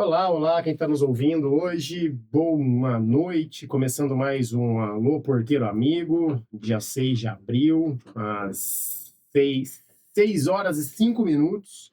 Olá, olá, quem está nos ouvindo hoje, boa noite, começando mais um Alô Porteiro Amigo, dia 6 de abril, às 6 horas e 5 minutos.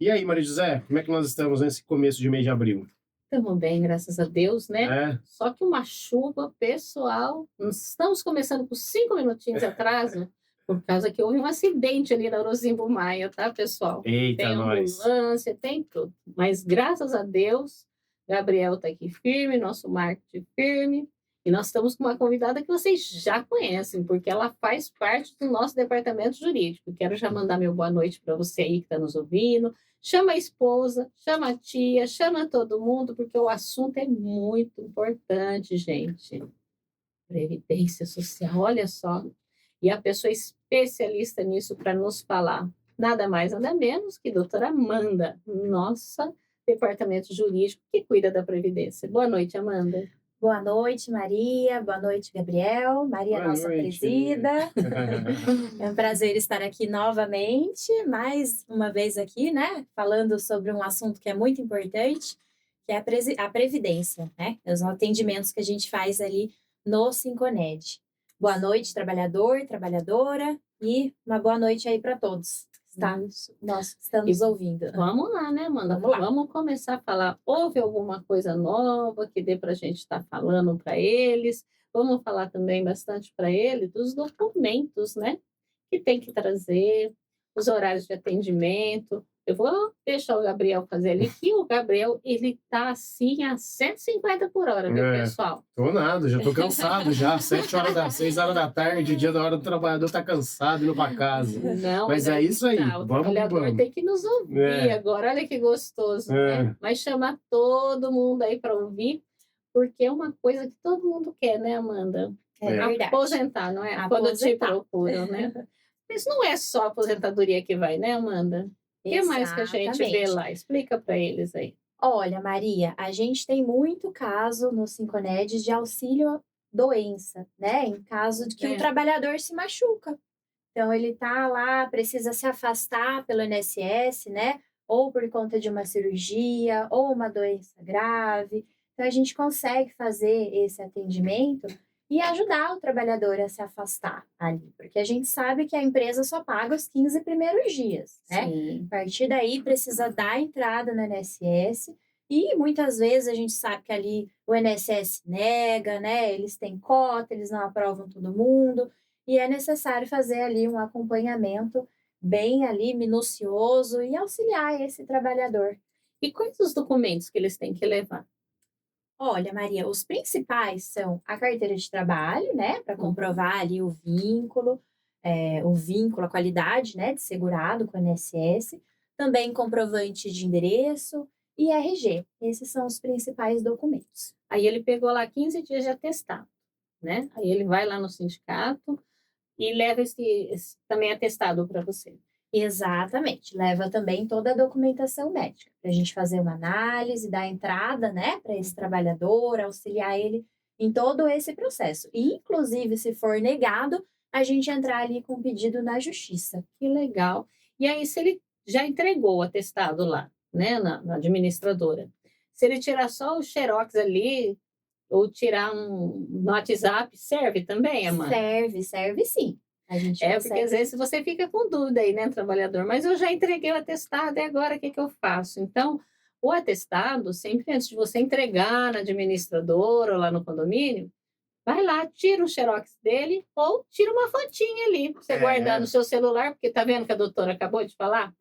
E aí, Maria José, como é que nós estamos nesse começo de mês de abril? Estamos bem, graças a Deus, né? É, Só que uma chuva, pessoal, nós estamos começando com 5 minutinhos de atraso, por causa que houve um acidente ali na Orozimbo Maia, tá, pessoal? eita, Tem nós. ambulância, tem tudo. Mas graças a Deus, Gabriel está aqui firme, nosso marketing firme, e nós estamos com uma convidada que vocês já conhecem, porque ela faz parte do nosso departamento jurídico. Quero já mandar meu boa noite para você aí que está nos ouvindo. Chama a esposa, chama a tia, chama todo mundo, porque o assunto é muito importante, gente. Previdência social, olha só. E a pessoa especialista nisso para nos falar, nada mais, nada menos que a doutora Amanda, nossa departamento jurídico que cuida da Previdência. Boa noite, Amanda. Boa noite, Maria. Boa noite, Gabriel. Maria, Boa nossa noite. presida. É um prazer estar aqui novamente, mais uma vez aqui, né? Falando sobre um assunto que é muito importante, que é a previdência, né? Os atendimentos que a gente faz ali no Sinconed. Boa noite, trabalhador, trabalhadora, e uma boa noite aí para todos. Isso. Nós estamos ouvindo. Vamos lá, né, Amanda? Vamos lá. Vamos começar a falar. Houve alguma coisa nova que dê para a gente estar falando para eles? Vamos falar também bastante para ele dos documentos, né? Que tem que trazer, os horários de atendimento. Eu vou deixar o Gabriel fazer ali, que o Gabriel, ele tá assim a 150 por hora, viu, É, pessoal? tô nada, já tô cansado já, 6 horas da tarde, dia da hora do trabalhador tá cansado indo pra casa. Não, Mas é isso aí, o vamos que trabalhador vamos. tem que nos ouvir É. agora, olha que gostoso, né? É. Mas chamar todo mundo aí para ouvir, porque é uma coisa que todo mundo quer, né, Amanda? É verdade. Aposentar, não é? Quando te Aposentar. procuram, né? Mas não é só a aposentadoria que vai, né, Amanda? O que mais que a gente vê Exatamente. lá? Explica para eles aí. Olha, Maria, a gente tem muito caso no Sinconed de auxílio doença, né? Em caso de que o trabalhador se machuca. Então, ele tá lá, precisa se afastar pelo INSS, né? Ou por conta de uma cirurgia, ou uma doença grave. Então, a gente consegue fazer esse atendimento e ajudar o trabalhador a se afastar ali, porque a gente sabe que a empresa só paga os 15 primeiros dias, né? Sim. A partir daí, precisa dar entrada no INSS e muitas vezes a gente sabe que ali o INSS nega, né? Eles têm cota, eles não aprovam todo mundo e é necessário fazer ali um acompanhamento bem ali minucioso e auxiliar esse trabalhador. E quais os documentos que eles têm que levar? Olha, Maria, os principais são a carteira de trabalho, né, para comprovar ali o vínculo, a qualidade, né, de segurado com o INSS, também comprovante de endereço e RG. Esses são os principais documentos. Aí ele pegou lá 15 dias de atestado, né? Aí ele vai lá no sindicato e leva esse também atestado para você. Exatamente, leva também toda a documentação médica, para a gente fazer uma análise, dar entrada, né, para esse trabalhador, auxiliar ele em todo esse processo. E, inclusive, se for negado, a gente entrar ali com pedido na justiça. Que legal. E aí, se ele já entregou o atestado lá, né, na administradora, se ele tirar só o xerox ali, ou tirar no WhatsApp, serve também, Amanda? Serve sim. A gente Porque consegue. às vezes você fica com dúvida aí, né, trabalhador, mas eu já entreguei o atestado e agora o que que eu faço? Então, o atestado, sempre antes de você entregar na administradora ou lá no condomínio, vai lá, tira o xerox dele ou tira uma fotinha ali, pra você guardar no seu celular, porque tá vendo que a doutora acabou de falar?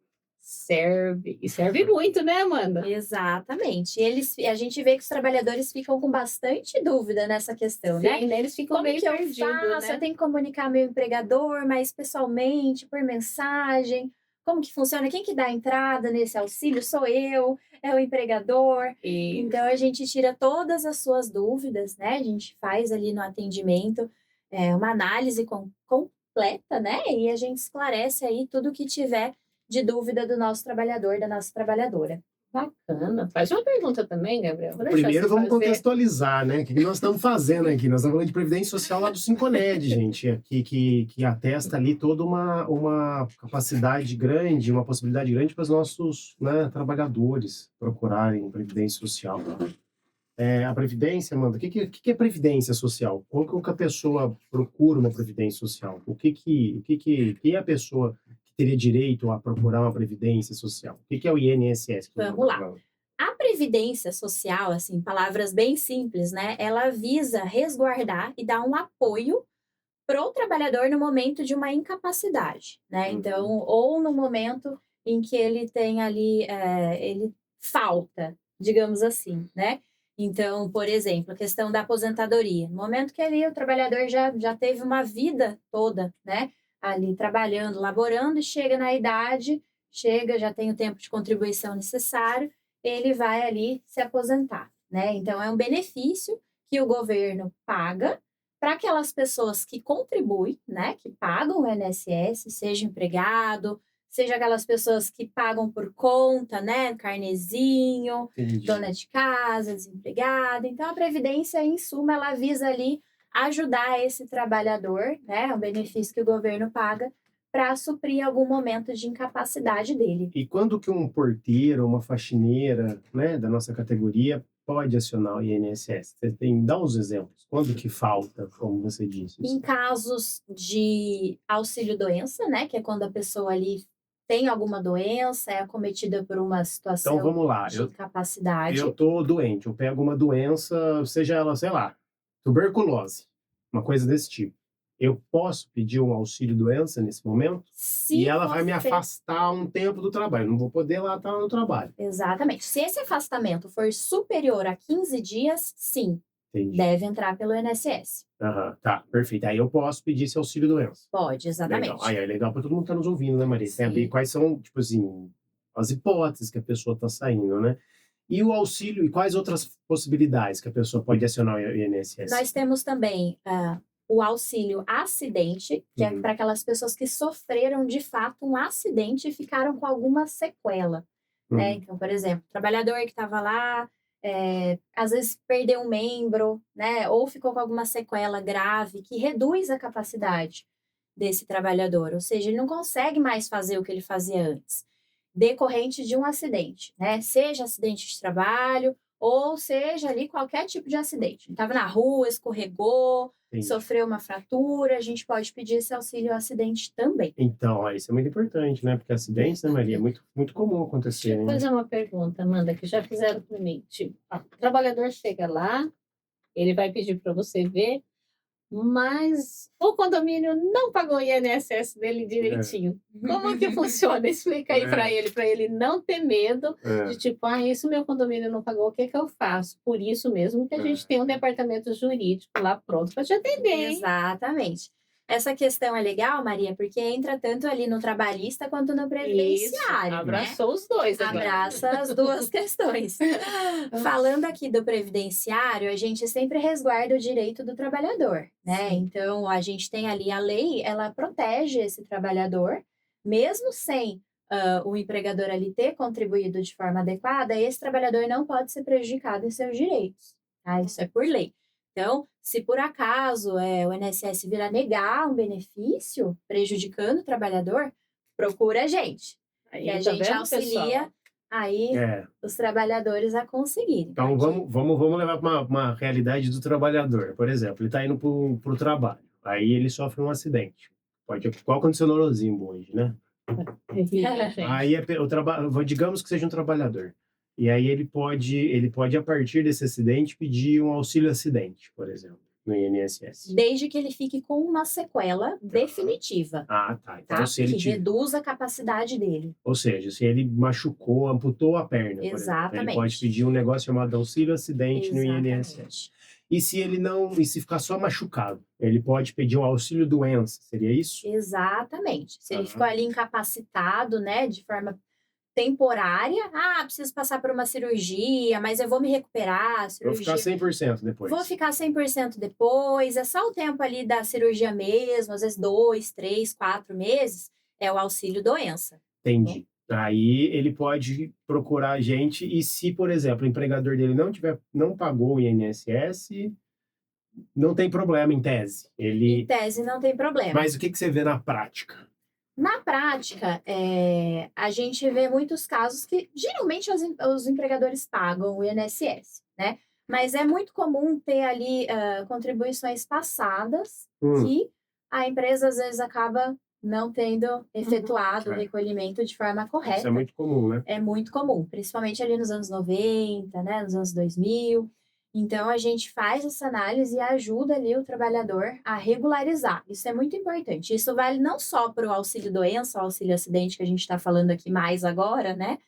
Serve, e serve muito, né, Amanda? Exatamente. A gente vê que os trabalhadores ficam com bastante dúvida nessa questão, né? Sim, né, eles ficam Como meio que eu perdidos, faço? né? Eu tenho que comunicar meu empregador, mas pessoalmente, por mensagem? Como que funciona? Quem que dá a entrada nesse auxílio? Sou eu? É o empregador? E Então, a gente tira todas as suas dúvidas, né? A gente faz ali no atendimento uma análise completa, né? E a gente esclarece aí tudo que tiver de dúvida do nosso trabalhador, da nossa trabalhadora. Bacana. Faz uma pergunta também, Gabriel. Vou deixar Primeiro você vamos fazer. contextualizar, né? O que nós estamos fazendo aqui? Nós estamos falando de Previdência Social lá do Sinconed, gente, que atesta ali toda uma capacidade grande, uma possibilidade grande para os nossos, né, trabalhadores procurarem Previdência Social. A Previdência, Amanda, o que é Previdência Social? Como que a pessoa procura uma Previdência Social? Quem é a pessoa que teria direito a procurar uma Previdência Social? O que é o INSS? Vamos lá. A previdência social, assim, palavras bem simples, né? Ela visa resguardar e dar um apoio para o trabalhador no momento de uma incapacidade, né? Então, ou no momento em que ele tem ali, ele falta, digamos assim, né? Então, por exemplo, a questão da aposentadoria. No momento que ali o trabalhador já teve uma vida toda, né? Ali trabalhando, laborando, e chega na idade, já tem o tempo de contribuição necessário, ele vai ali se aposentar, né? Então, é um benefício que o governo paga para aquelas pessoas que contribuem, né, que pagam o INSS, seja empregado, seja aquelas pessoas que pagam por conta, né, carnezinho, Entendi. dona de casa, desempregada. Então, a Previdência, em suma, ela visa ali ajudar esse trabalhador, né, é um benefício que o governo paga para suprir algum momento de incapacidade dele. E quando que um porteiro, uma faxineira, né, da nossa categoria pode acionar o INSS? Dá uns exemplos. Quando que falta, como você disse? Em casos de auxílio-doença, né, que é quando a pessoa ali tem alguma doença, é acometida por uma Então situação vamos lá, de incapacidade. eu tô doente, eu pego uma doença, seja ela, sei lá, tuberculose, uma coisa desse tipo. Eu posso pedir um auxílio-doença nesse momento? Se E ela vai me você- afastar um tempo do trabalho. Eu não vou poder lá estar no trabalho. Exatamente. Se esse afastamento for superior a 15 dias, sim, Entendi. deve entrar pelo INSS. Aham, tá, perfeito. Aí eu posso pedir esse auxílio-doença. Pode, exatamente. Legal. Aí é legal para todo mundo que tá nos ouvindo, né, Maria? Tem a ver Sim. quais são, tipo assim, as hipóteses que a pessoa está saindo, né? E o auxílio, e quais outras possibilidades que a pessoa pode acionar o INSS? Nós temos também o auxílio acidente, que é para aquelas pessoas que sofreram de fato um acidente e ficaram com alguma sequela, né? Então, por exemplo, o trabalhador que estava lá, às vezes perdeu um membro, né? Ou ficou com alguma sequela grave que reduz a capacidade desse trabalhador, ou seja, ele não consegue mais fazer o que ele fazia antes, decorrente de um acidente, né? Seja acidente de trabalho, ou seja ali qualquer tipo de acidente. Estava na rua, escorregou, Entendi. sofreu uma fratura, a gente pode pedir esse auxílio acidente também. Então, ó, isso é muito importante, né? Porque acidentes, né, Maria, é muito, muito comum acontecer, Deixa eu né? fazer uma pergunta, Amanda, que já fizeram para mim. Tipo, o trabalhador chega lá, ele vai pedir para você ver, mas o condomínio não pagou o INSS dele direitinho. Como que funciona? Explica aí para ele não ter medo de tipo, isso meu condomínio não pagou, o que que eu faço? Por isso mesmo que a gente tem um departamento jurídico lá pronto para te atender, hein? Exatamente. Essa questão é legal, Maria, porque entra tanto ali no trabalhista quanto no previdenciário, né? Abraçou os dois agora. Abraça as duas questões. Falando aqui do previdenciário, a gente sempre resguarda o direito do trabalhador, né? Sim. Então, a gente tem ali a lei, ela protege esse trabalhador, mesmo sem o empregador ali ter contribuído de forma adequada, esse trabalhador não pode ser prejudicado em seus direitos, tá? Isso é por lei. Então, se por acaso o INSS vir a negar um benefício prejudicando o trabalhador, procura a gente. Aí, Que a tá gente vendo, auxilia pessoal? aí os trabalhadores a conseguirem. Então, vamos levar para uma realidade do trabalhador. Por exemplo, ele está indo para o trabalho. Aí ele sofre um acidente. Pode, qual aconteceu no Orozimbo hoje, né? Gente. Aí digamos que seja um trabalhador. E aí ele pode, a partir desse acidente, pedir um auxílio acidente, por exemplo, no INSS. Desde que ele fique com uma sequela definitiva, Ah, tá. Então, tá? se ele Que reduz a capacidade dele. Ou seja, se ele machucou, amputou a perna, por exemplo, Exatamente. ele pode pedir um negócio chamado auxílio acidente no INSS. Exatamente. E se ficar só machucado, ele pode pedir um auxílio doença, seria isso? Exatamente. Se ele Aham. ficou ali incapacitado, né, de forma temporária, preciso passar por uma cirurgia, mas eu vou me recuperar, Vou ficar 100% depois. Vou ficar 100% depois, é só o tempo ali da cirurgia mesmo, às vezes 2, 3, 4 meses, é o auxílio doença. Entendi. Aí ele pode procurar a gente e se, por exemplo, o empregador dele não pagou o INSS, não tem problema em tese. Em tese, não tem problema. Mas o que você vê na prática? Na prática, a gente vê muitos casos que geralmente os empregadores pagam o INSS, né? Mas é muito comum ter ali contribuições passadas que a empresa às vezes acaba não tendo efetuado o recolhimento de forma correta. Isso é muito comum, né? É muito comum, principalmente ali nos anos 90, né? Nos anos 2000. Então, a gente faz essa análise e ajuda ali o trabalhador a regularizar. Isso é muito importante. Isso vale não só para o auxílio-doença, o auxílio-acidente que a gente está falando aqui mais agora, né?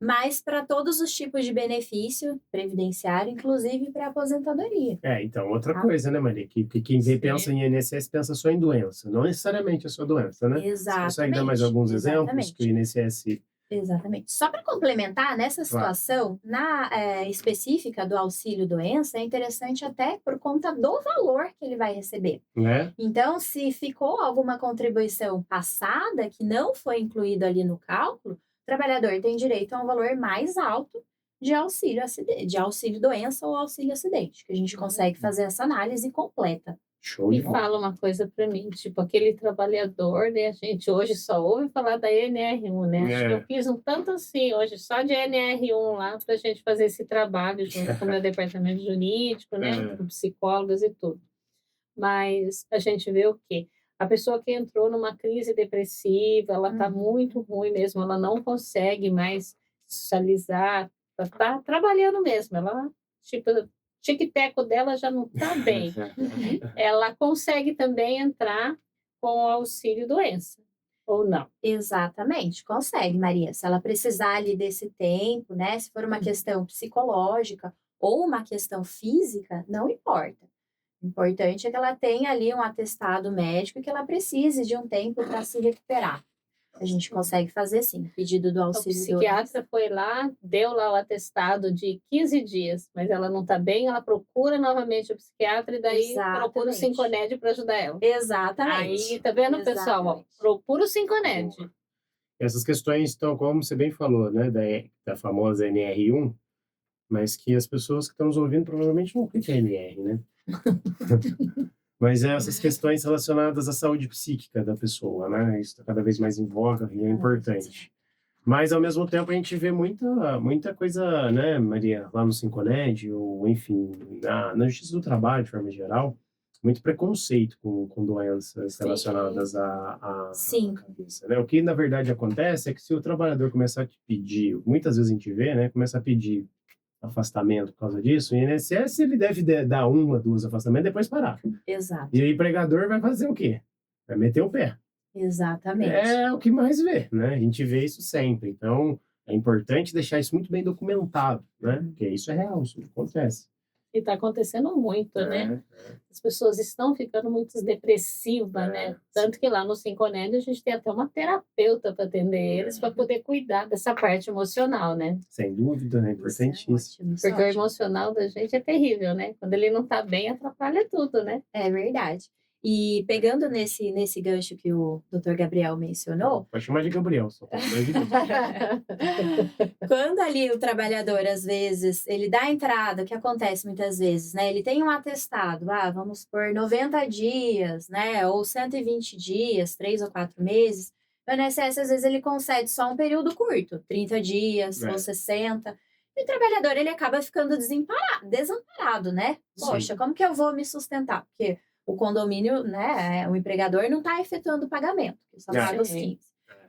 Mas para todos os tipos de benefício previdenciário, inclusive para aposentadoria. Então, outra coisa, né, Maria? Que quem pensa em INSS pensa só em doença. Não necessariamente é só doença, né? Exatamente. Você consegue dar mais alguns exemplos que o INSS... Exatamente. Só para complementar, nessa situação, específica do auxílio-doença, é interessante até por conta do valor que ele vai receber. Né? Então, se ficou alguma contribuição passada que não foi incluída ali no cálculo, o trabalhador tem direito a um valor mais alto de auxílio-doença ou auxílio-acidente, que a gente consegue fazer essa análise completa. Show E de bola. fala uma coisa para mim, tipo, aquele trabalhador, né? A gente hoje só ouve falar da NR1, né? Acho que eu fiz um tanto assim hoje, só de NR1 lá, para a gente fazer esse trabalho junto com o meu departamento jurídico, né? Com psicólogos e tudo. Mas a gente vê o quê? A pessoa que entrou numa crise depressiva, ela está muito ruim mesmo, ela não consegue mais socializar, ela está trabalhando mesmo, ela, tipo, o tic-teco dela já não está bem. Ela consegue também entrar com o auxílio-doença, ou não? Exatamente, consegue, Maria. Se ela precisar ali desse tempo, né? Se for uma questão psicológica ou uma questão física, não importa. O importante é que ela tenha ali um atestado médico e que ela precise de um tempo para se recuperar. A gente consegue fazer sim, pedido do O auxílio psiquiatra foi lá, deu lá o atestado de 15 dias, mas ela não está bem, ela procura novamente o psiquiatra e daí procura o Sinconed para ajudar ela. Exatamente. Aí, tá vendo, pessoal? Ó, procura o Sinconed. Essas questões estão, como você bem falou, né, da famosa NR1, mas que as pessoas que estão nos ouvindo provavelmente não clicam em NR, né? Mas essas questões relacionadas à saúde psíquica da pessoa, né? Isso está cada vez mais em voga e é importante. Mas, ao mesmo tempo, a gente vê muita coisa, né, Maria, lá no Sinconed, ou, enfim, na Justiça do Trabalho, de forma geral, muito preconceito com doenças relacionadas à cabeça, né? O que, na verdade, acontece é que se o trabalhador começar a te pedir, muitas vezes a gente vê, né, começa a pedir afastamento por causa disso, o INSS ele deve dar 1 a 2 afastamentos e depois parar. Exato. E o empregador vai fazer o quê? Vai meter o pé. Exatamente. É o que mais vê, né? A gente vê isso sempre. Então, é importante deixar isso muito bem documentado, né? Porque isso é real, isso acontece. E está acontecendo muito, né? As pessoas estão ficando muito depressivas, né? Tanto que lá no Sinconed a gente tem até uma terapeuta para atender eles, para poder cuidar dessa parte emocional, né? Sem dúvida, é importantíssimo. Porque o emocional da gente é terrível, né? Quando ele não está bem, atrapalha tudo, né? É verdade. E pegando nesse gancho que o Dr. Gabriel mencionou... Pode chamar de Gabriel, só. Quando ali o trabalhador, às vezes, ele dá entrada, o que acontece muitas vezes, né? Ele tem um atestado, vamos por 90 dias, né? Ou 120 dias, 3 ou 4 meses. O INSS, às vezes, ele concede só um período curto, 30 dias ou 60. E o trabalhador, ele acaba ficando desamparado, né? Poxa, como que eu vou me sustentar? Porque o condomínio, né, o empregador não está efetuando o pagamento, só paga os 15.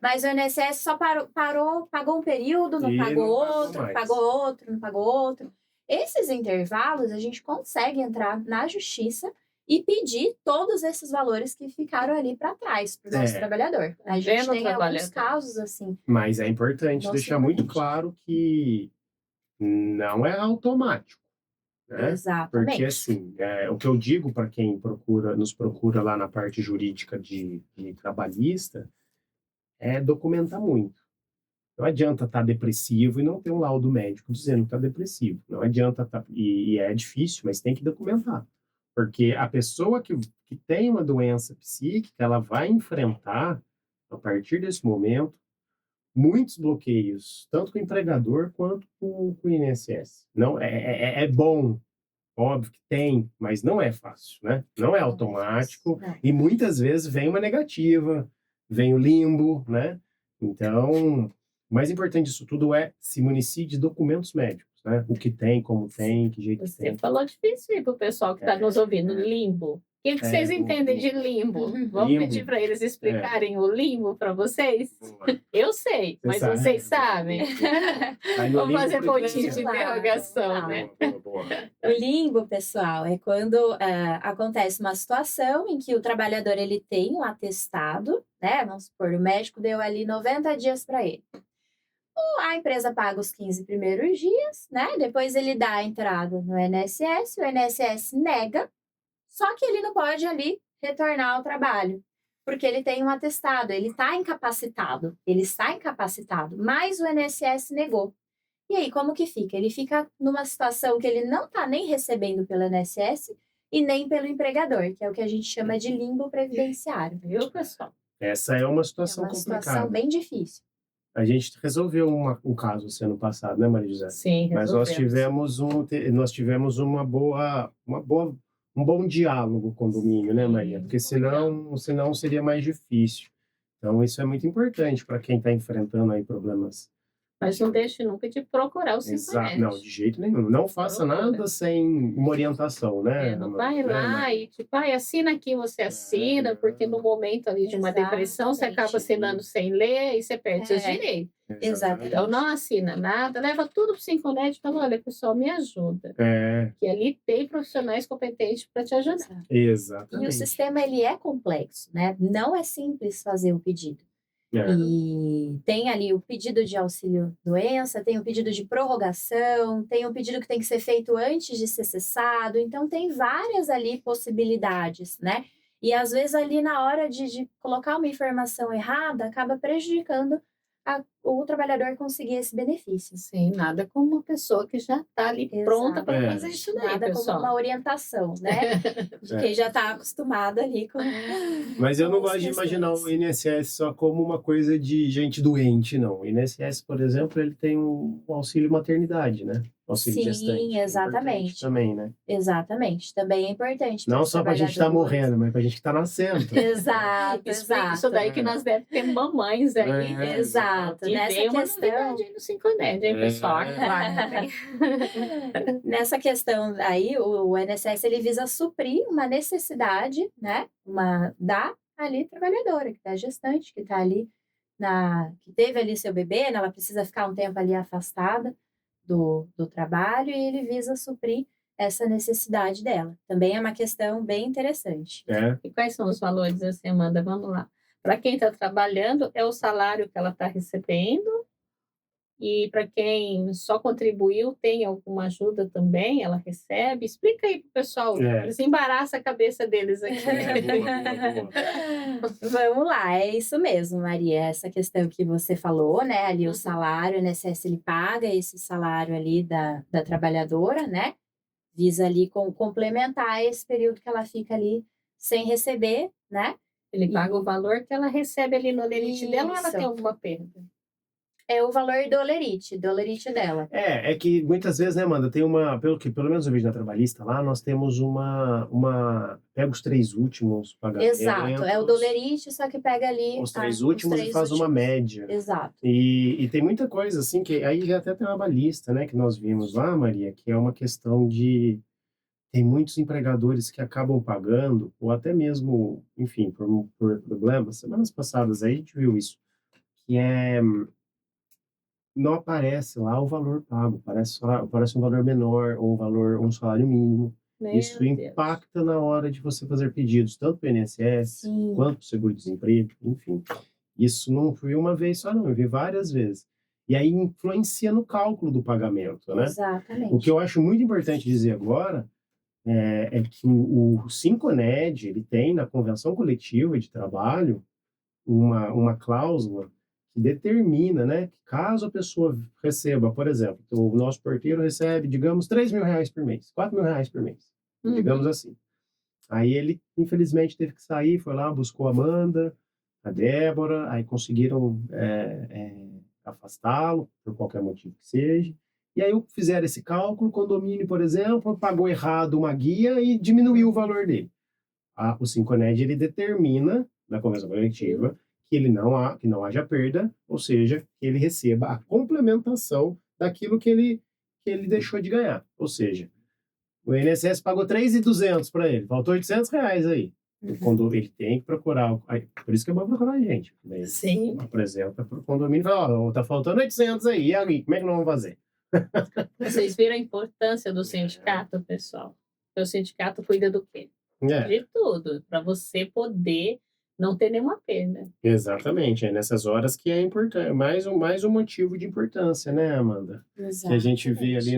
Mas o INSS só pagou um período, não pagou outro, pagou outro, não pagou outro. Esses intervalos, a gente consegue entrar na justiça e pedir todos esses valores que ficaram ali para trás para o nosso trabalhador. A gente tem alguns casos assim. Mas é importante deixar muito claro que não é automático. Né? Exatamente. Porque, assim, o que eu digo para quem nos procura lá na parte jurídica de trabalhista é documentar muito. Não adianta estar depressivo e não ter um laudo médico dizendo que está depressivo. Não adianta e é difícil, mas tem que documentar. Porque a pessoa que tem uma doença psíquica, ela vai enfrentar, a partir desse momento, muitos bloqueios, tanto com o empregador quanto com o INSS. Não, é bom, óbvio que tem, mas não é fácil, né? Não é automático, Não. e muitas vezes vem uma negativa, vem o limbo, né? Então, o mais importante disso tudo é se municiar de documentos médicos, né? O que tem, como tem, que jeito que Você tem. falou difícil aí para o pessoal que está nos ouvindo, limbo. O que vocês entendem de limbo? Vamos Limbo. pedir para eles explicarem o limbo para vocês? Boa. Eu sei, Você mas sabe. vocês sabem. Aí no Vamos limbo fazer pontinho de previdenciário. interrogação, né? Boa. O limbo, pessoal, é quando acontece uma situação em que o trabalhador ele tem um atestado, né? Vamos supor, o médico deu ali 90 dias para ele. A empresa paga os 15 primeiros dias, né? Depois ele dá a entrada no INSS, o INSS nega, só que ele não pode ali retornar ao trabalho, porque ele tem um atestado, ele está incapacitado, mas o INSS negou. E aí, como que fica? Ele fica numa situação que ele não está nem recebendo pelo INSS e nem pelo empregador, que é o que a gente chama de limbo previdenciário. Viu, pessoal? Essa é uma É situação uma complicada. situação bem difícil. A gente resolveu um caso esse ano passado, né, Maria José? Sim, Mas nós resolvemos. tivemos um bom diálogo com o condomínio, né, Maria? Porque senão seria mais difícil. Então, isso é muito importante para quem está enfrentando aí problemas. Mas não deixe nunca de procurar o Exato. Sinfonete. Não, de jeito nenhum. Não faça Procura. nada sem uma orientação, né? Não Maria? vai lá e tipo, assina aqui, você assina, porque no momento ali de uma depressão você acaba Exatamente. assinando sem ler e você perde seus direitos. Exatamente. Então não assina nada, leva tudo para o Sinfonete e fala, olha, pessoal, me ajuda. Que ali tem profissionais competentes para te ajudar. Exatamente. E o sistema ele é complexo, né? Não é simples fazer o pedido. É. E tem ali o pedido de auxílio-doença, tem o pedido de prorrogação, tem o pedido que tem que ser feito antes de ser cessado. Então, tem várias ali possibilidades, né? E às vezes ali na hora de colocar uma informação errada, acaba prejudicando o trabalhador conseguir esse benefício. Sim, nada como uma pessoa que já está ali pronta para É. fazer isso daí, Nada como pessoal. uma orientação, né? De quem já está acostumado ali com... Mas eu não com as gosto de imaginar o questões. INSS só como uma coisa de gente doente, não. O INSS, por exemplo, ele tem um auxílio maternidade, né? Auxílio Sim, gestante. É exatamente. importante também, né? Exatamente. Também é importante. Não pros só para a gente estar trabalhadores. morrendo, mas para a gente estar nascendo. Exato, Explica exato. isso daí que nós devemos ter mamães aí. É, Exato. E Nessa veio uma questão, novidade aí no Sinfonete, hein, pessoal? É. Claro, também. nessa questão aí, o INSS ele visa suprir uma necessidade, né? Da ali trabalhadora, que está gestante, que está ali que teve ali seu bebê, né? Ela precisa ficar um tempo ali afastada do trabalho, e ele visa suprir essa necessidade dela. Também é uma questão bem interessante. É. E quais são os valores, assim, Amanda? Vamos lá. Para quem está trabalhando, é o salário que ela está recebendo. E para quem só contribuiu, tem alguma ajuda também? Ela recebe? Explica aí para o pessoal. Desembaraça a cabeça deles aqui. Boa. Vamos lá, é isso mesmo, Maria. Essa questão que você falou, né? Ali o salário, o INSS ele paga esse salário ali da trabalhadora, né? Visa ali complementar esse período que ela fica ali sem receber, né? Ele paga o valor que ela recebe ali no lerite dela, ou ela Isso. tem alguma perda? É o valor do lerite dela. É que muitas vezes, né, Amanda, tem pelo menos no vídeo da trabalhista lá, nós temos pega os 3 últimos pagamentos. Exato, é o do lerite, só que pega ali Os 3 últimos e faz uma média. Exato. E tem muita coisa, assim, que aí já até tem uma balista, né, que nós vimos lá, Maria, que é uma questão de... Tem muitos empregadores que acabam pagando, ou até mesmo, enfim, por problemas. Semanas passadas aí a gente viu isso, que não aparece lá o valor pago, parece um valor menor, ou um salário mínimo. Isso impacta na hora de você fazer pedidos, tanto para o INSS, Sim. quanto para o seguro-desemprego, enfim. Isso não foi uma vez só, não, eu vi várias vezes. E aí influencia no cálculo do pagamento, né? Exatamente. O que eu acho muito importante dizer agora é que o Sinconed, ele tem na Convenção Coletiva de Trabalho uma cláusula que determina, né, que caso a pessoa receba, por exemplo, o nosso porteiro recebe, digamos, R$3.000 por mês, R$4.000 por mês, digamos assim. Aí ele, infelizmente, teve que sair, foi lá, buscou a Amanda, a Débora, aí conseguiram afastá-lo, por qualquer motivo que seja. E aí fizeram esse cálculo, o condomínio, por exemplo, pagou errado uma guia e diminuiu o valor dele. O Sinconed, ele determina, na convenção coletiva, que não haja perda, ou seja, que ele receba a complementação daquilo que ele deixou de ganhar. Ou seja, o INSS pagou 3.200 para ele, faltou R$800 aí. Quando ele tem que procurar, por isso que é bom procurar a gente. Né? Sim. Apresenta para o condomínio e fala, tá faltando 800 aí, e aí, como é que nós vamos fazer? Vocês viram a importância do sindicato, pessoal? O sindicato cuida do quê? De tudo, para você poder não ter nenhuma perda. Exatamente, é nessas horas que é importante, mais um motivo de importância, né, Amanda? Exatamente. Que a gente vê ali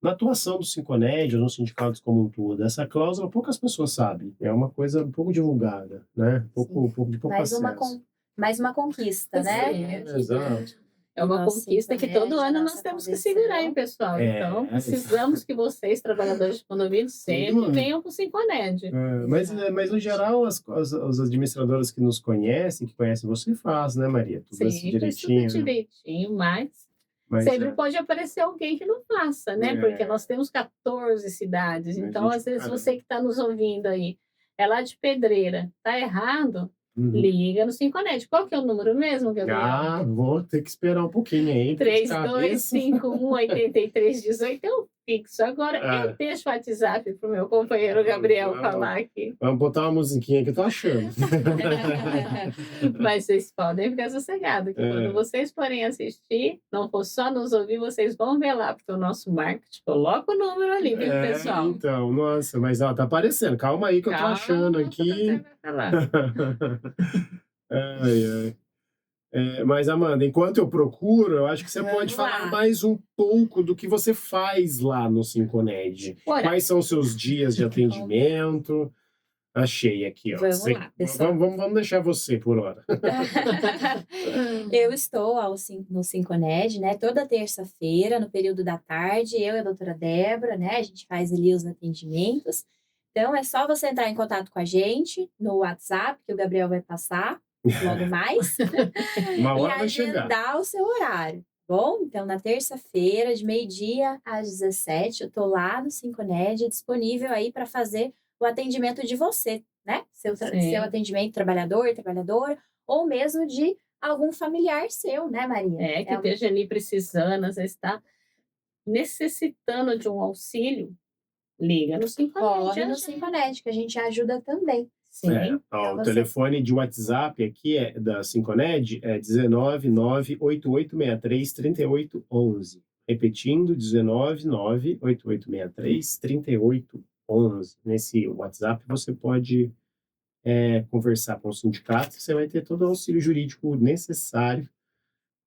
na atuação do Sinconed, ou nos sindicatos como um todo. Essa cláusula poucas pessoas sabem, é uma coisa um pouco divulgada, né? Pouco de pouco acesso. Mais uma conquista, né? Exato. É uma conquista que todo ano nós temos que segurar, hein, pessoal? Então, precisamos que vocês, trabalhadores de condomínio, sempre venham para o Sinconed. Mas, no geral, as administradoras que nos conhecem, que conhecem você, fazem, né, Maria? Tudo Sim, direitinho. Tudo direitinho, mas sempre pode aparecer alguém que não faça, né? Porque nós temos 14 cidades. Então, às vezes, você que está nos ouvindo aí, é lá de Pedreira, tá errado? Liga no Sinconed. Qual que é o número mesmo, Gabriel? Vou ter que esperar um pouquinho aí. 3251-8318 é o fixo. Agora, eu deixo o WhatsApp para o meu companheiro Gabriel falar aqui. Vamos botar uma musiquinha que eu tô achando. Mas vocês podem ficar sossegados, que quando vocês forem assistir, não for só nos ouvir, vocês vão ver lá, porque o nosso marketing coloca o número ali, viu, pessoal? Então, nossa, mas tá aparecendo. Calma aí que eu tô achando aqui. Mas, Amanda, enquanto eu procuro, eu acho que você pode falar mais um pouco do que você faz lá no Sinconed. Quais são os seus dias de atendimento? Achei aqui, ó. Vamos lá, pessoal. Vamos deixar você por hora. Eu estou no Sinconed, né? Toda terça-feira, no período da tarde, eu e a doutora Débora, né? A gente faz ali os atendimentos. Então, é só você entrar em contato com a gente no WhatsApp, que o Gabriel vai passar logo mais. Uma hora e vai chegar. agendar o seu horário. Bom, então na terça-feira, de 12h às 17h, eu tô lá no Sinconed, disponível aí para fazer o atendimento de você, né? Seu atendimento trabalhadora, ou mesmo de algum familiar seu, né, Maria? Que esteja ali precisando, às vezes está necessitando de um auxílio, liga no Sinconed. Corre no Sinconed, que a gente ajuda também. Sim. O telefone de WhatsApp aqui da Sinconed é 19988633811. Repetindo, 19988633811. Nesse WhatsApp você pode conversar com o sindicato, você vai ter todo o auxílio jurídico necessário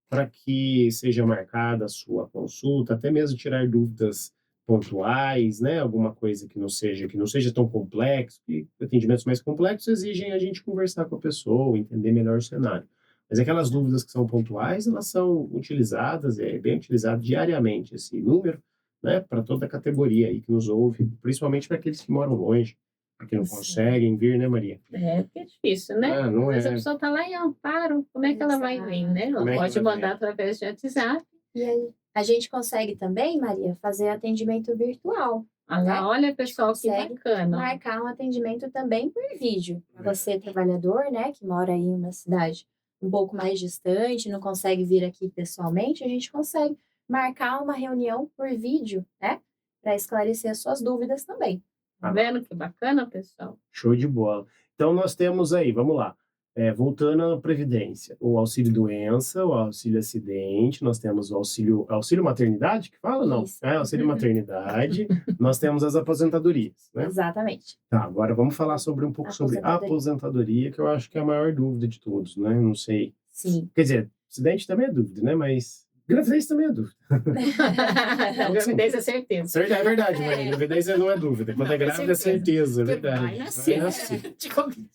para que seja marcada a sua consulta, até mesmo tirar dúvidas pontuais, né? Alguma coisa que não seja tão complexo, e atendimentos mais complexos exigem a gente conversar com a pessoa, entender melhor o cenário. Mas aquelas dúvidas que são pontuais, elas são utilizadas, bem utilizado diariamente esse número, né? Para toda a categoria aí que nos ouve, principalmente para aqueles que moram longe, que não conseguem vir, né, Maria? Porque é difícil, né? Mas a pessoa está lá em Amparo, como é que ela vai vir, né? Ela pode mandar através de WhatsApp. E aí, a gente consegue também, Maria, fazer atendimento virtual. Olha, pessoal, que bacana. Marcar um atendimento também por vídeo. Você, trabalhador, né, que mora aí em uma cidade um pouco mais distante, não consegue vir aqui pessoalmente, a gente consegue marcar uma reunião por vídeo, né, para esclarecer as suas dúvidas também. Tá vendo que bacana, pessoal? Show de bola. Então, nós temos aí, vamos lá. Voltando à Previdência, o auxílio doença, o auxílio acidente, nós temos o auxílio maternidade, que fala? Não, auxílio maternidade, nós temos as aposentadorias, né? Exatamente. Tá, agora vamos falar um pouco sobre a aposentadoria, que eu acho que é a maior dúvida de todos, né? Não sei. Sim. Quer dizer, acidente também é dúvida, né? Mas gravidez também é dúvida. Gravidez é certeza. É verdade, Maria. Gravidez não é dúvida. Quando é grávida é certeza, é verdade. Vai nascer.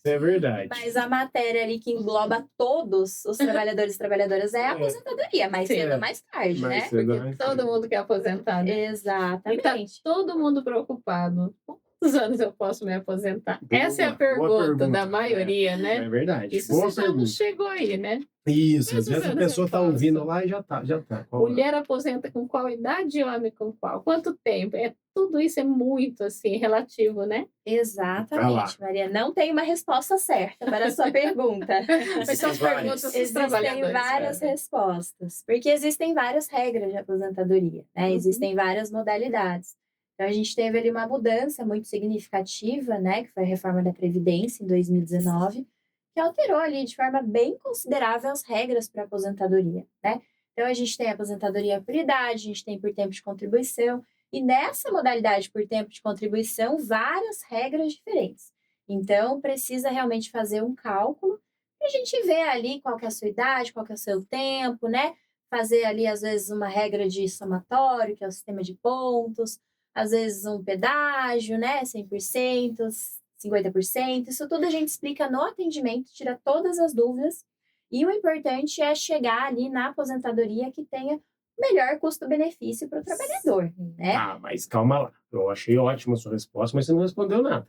É verdade. Mas a matéria ali que engloba todos os trabalhadores e trabalhadoras é a aposentadoria, mais cedo ou mais tarde, né? Porque todo mundo quer aposentar, né? Exatamente. E tá todo mundo preocupado. quantos anos eu posso me aposentar? Boa, Essa é a boa pergunta da pergunta. maioria, É né? verdade. Isso Boa você já não pergunta. chegou aí, né? Isso, às Quantos vezes a anos eu pessoa tá ouvindo posso? lá e já tá. Qual é? Mulher aposenta com qual idade e homem com qual? Quanto tempo? Tudo isso é muito assim relativo, né? Vai lá. Exatamente, Maria. Não tem uma resposta certa para a sua pergunta. Mas são as várias. perguntas dos Existem trabalhadores. várias respostas, porque existem várias regras de aposentadoria, né? Uhum. Existem várias modalidades. Então, a gente teve ali uma mudança muito significativa, né? Que foi a reforma da Previdência em 2019, que alterou ali de forma bem considerável as regras para a aposentadoria, né? Então, a gente tem a aposentadoria por idade, a gente tem por tempo de contribuição, e nessa modalidade por tempo de contribuição, várias regras diferentes. Então, precisa realmente fazer um cálculo para a gente ver ali qual que é a sua idade, qual que é o seu tempo, né? Fazer ali, às vezes, uma regra de somatório, que é o sistema de pontos, às vezes um pedágio, né? 100%, 50%. Isso tudo a gente explica no atendimento, tira todas as dúvidas. E o importante é chegar ali na aposentadoria que tenha melhor custo-benefício para o trabalhador, né? Ah, mas calma lá. Eu achei ótima a sua resposta, mas você não respondeu nada.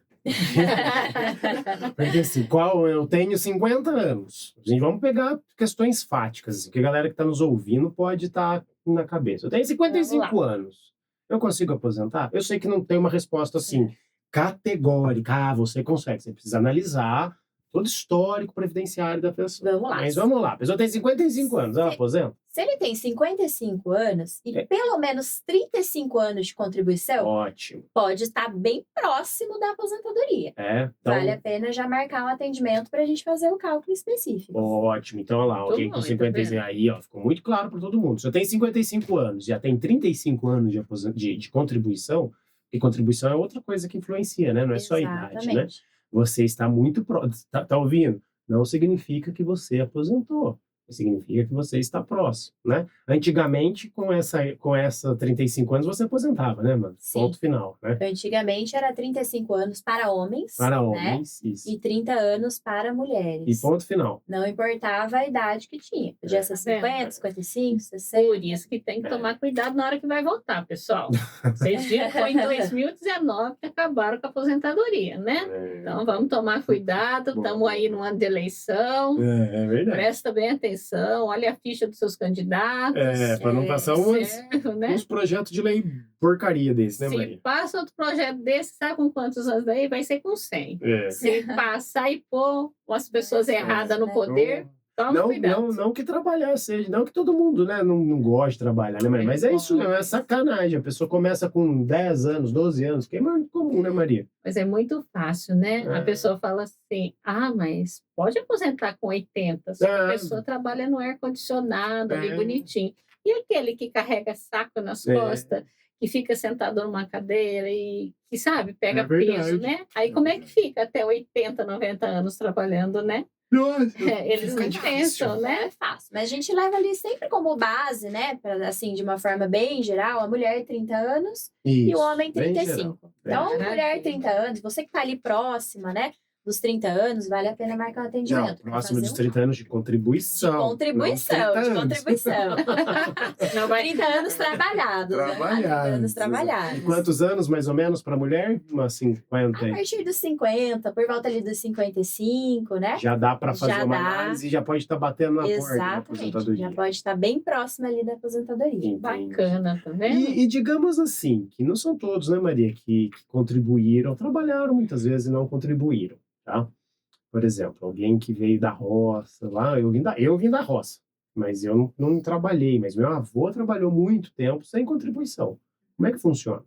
Porque assim, eu tenho 50 anos. Gente, vamos pegar questões fáticas, assim, que a galera que está nos ouvindo pode estar na cabeça. Eu tenho 55 anos. Eu consigo aposentar? Eu sei que não tem uma resposta assim, categórica. Ah, você consegue. Você precisa analisar todo o histórico previdenciário da pessoa. Vamos lá. Mas vamos lá. A pessoa tem 55 anos, ela aposenta? Se ele tem 55 anos e pelo menos 35 anos de contribuição, Ótimo. pode estar bem próximo da aposentadoria. Então, vale a pena já marcar um atendimento para a gente fazer o cálculo específico. Ótimo. Então, olha lá, alguém com 55 aí, ó, ficou muito claro para todo mundo. Se eu tenho 55 anos e já tem 35 anos de contribuição, e contribuição é outra coisa que influencia, né? Não é só a idade, né? Você está muito próximo. Tá ouvindo? Não significa que você aposentou. Significa que você está próximo, né? Antigamente, com essa 35 anos, você aposentava, né, mano? Sim. Ponto final, né? Antigamente era 35 anos para homens, Para né? homens, isso. E 30 anos para mulheres. E ponto final. Não importava a idade que tinha. Podia ser 50, 55, 60. Por isso que tem que tomar cuidado na hora que vai voltar, pessoal. Vocês viram que foi em 2019 que acabaram com a aposentadoria, né? Então vamos tomar cuidado, estamos aí no ano de eleição. É verdade. Presta bem atenção, olha a ficha dos seus candidatos. Para não passar uns projetos de lei porcaria desse, né, Maria? Se passa outro projeto desse, sabe com quantos anos daí? Vai ser com 100. Se passar e pôr as pessoas erradas no poder, toma cuidado. Não que trabalhar seja, não que todo mundo, né, não gosta de trabalhar, né, Maria? Mas é isso mesmo, é sacanagem. A pessoa começa com 10 anos, 12 anos, que é muito comum, né, Maria? Mas é muito fácil, né? A pessoa fala assim, mas pode aposentar com 80, se a pessoa trabalha no ar-condicionado, ali bonitinho. E aquele que carrega saco nas costas, que fica sentado numa cadeira e que, sabe, pega peso, né? Aí como é que fica até 80, 90 anos trabalhando, né? Nossa, eles não pensam, né? É fácil. Mas a gente leva ali sempre como base, né? Pra, assim, de uma forma bem geral, a mulher 30 anos e o homem 35. Então, mulher 30 anos, você que tá ali próxima, né? Dos 30 anos, vale a pena marcar um atendimento. Não, próximo dos 30 anos de contribuição. De contribuição. 30 anos trabalhados. 30 anos trabalhados. E quantos anos, mais ou menos, para mulher? Umas 50? A partir dos 50, por volta ali dos 55, né? Já dá para fazer uma análise e já pode estar batendo na porta da aposentadoria. Já pode estar bem próximo ali da aposentadoria. Entendi. Bacana, tá vendo? E digamos assim, que não são todos, né, Maria, que contribuíram, trabalharam muitas vezes e não contribuíram. Tá? Por exemplo, alguém que veio da roça, lá, eu vim da roça, mas eu não trabalhei, mas meu avô trabalhou muito tempo sem contribuição. Como é que funciona?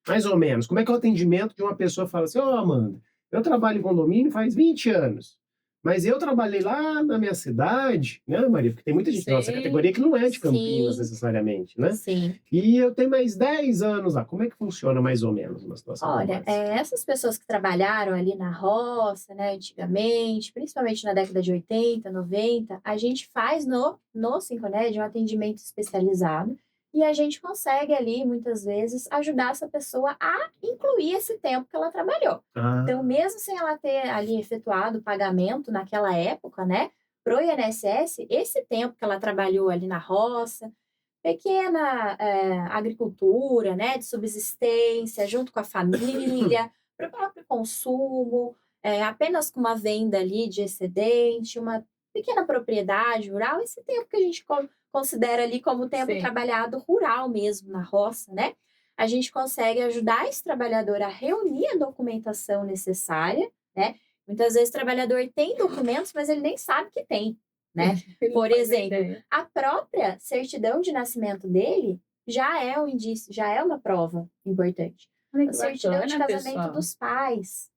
Mais ou menos, como é que é o atendimento de uma pessoa que fala assim, Amanda, eu trabalho em condomínio faz 20 anos, mas eu trabalhei lá na minha cidade, né, Maria? Porque tem muita gente da nossa categoria que não é de Campinas necessariamente, né? Sim. E eu tenho mais 10 anos lá. Como é que funciona mais ou menos uma situação? Olha, essas pessoas que trabalharam ali na roça, né, antigamente, principalmente na década de 80, 90, a gente faz no Sinconed um atendimento especializado e a gente consegue ali, muitas vezes, ajudar essa pessoa a incluir esse tempo que ela trabalhou. Então, mesmo sem ela ter ali efetuado o pagamento naquela época, né, pro INSS, esse tempo que ela trabalhou ali na roça, pequena agricultura, né, de subsistência, junto com a família, para o próprio consumo, apenas com uma venda ali de excedente, uma pequena propriedade rural, esse tempo que a gente considera ali como tempo Sim. trabalhado rural mesmo, na roça, né? A gente consegue ajudar esse trabalhador a reunir a documentação necessária, né? Muitas vezes o trabalhador tem documentos, mas ele nem sabe que tem, né? Por exemplo, a própria certidão de nascimento dele já é um indício, já é uma prova importante. Olha A que certidão de bacana, casamento pessoal. dos pais,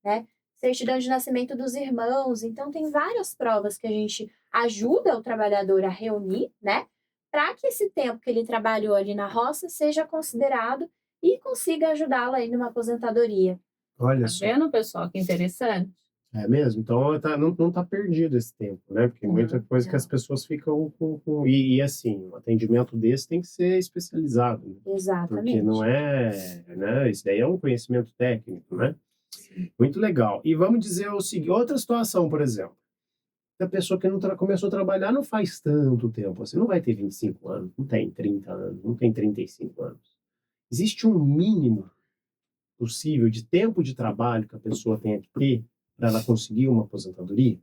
né? Certidão de nascimento dos irmãos. Então, tem várias provas que a gente ajuda o trabalhador a reunir, né? Para que esse tempo que ele trabalhou ali na roça seja considerado e consiga ajudá-lo aí numa aposentadoria. Olha Tá só. vendo, pessoal? Que interessante. É mesmo? Então não tá perdido esse tempo, né? Porque muita coisa que não. as pessoas ficam com. E assim, um atendimento desse tem que ser especializado, né? Porque Exatamente. não é, né? Isso daí é um conhecimento técnico, né? Muito legal. E vamos dizer o seguinte, outra situação, por exemplo. A pessoa que não começou a trabalhar não faz tanto tempo, assim, não vai ter 25 anos, não tem 30 anos, não tem 35 anos. Existe um mínimo possível de tempo de trabalho que a pessoa tenha que ter para ela conseguir uma aposentadoria?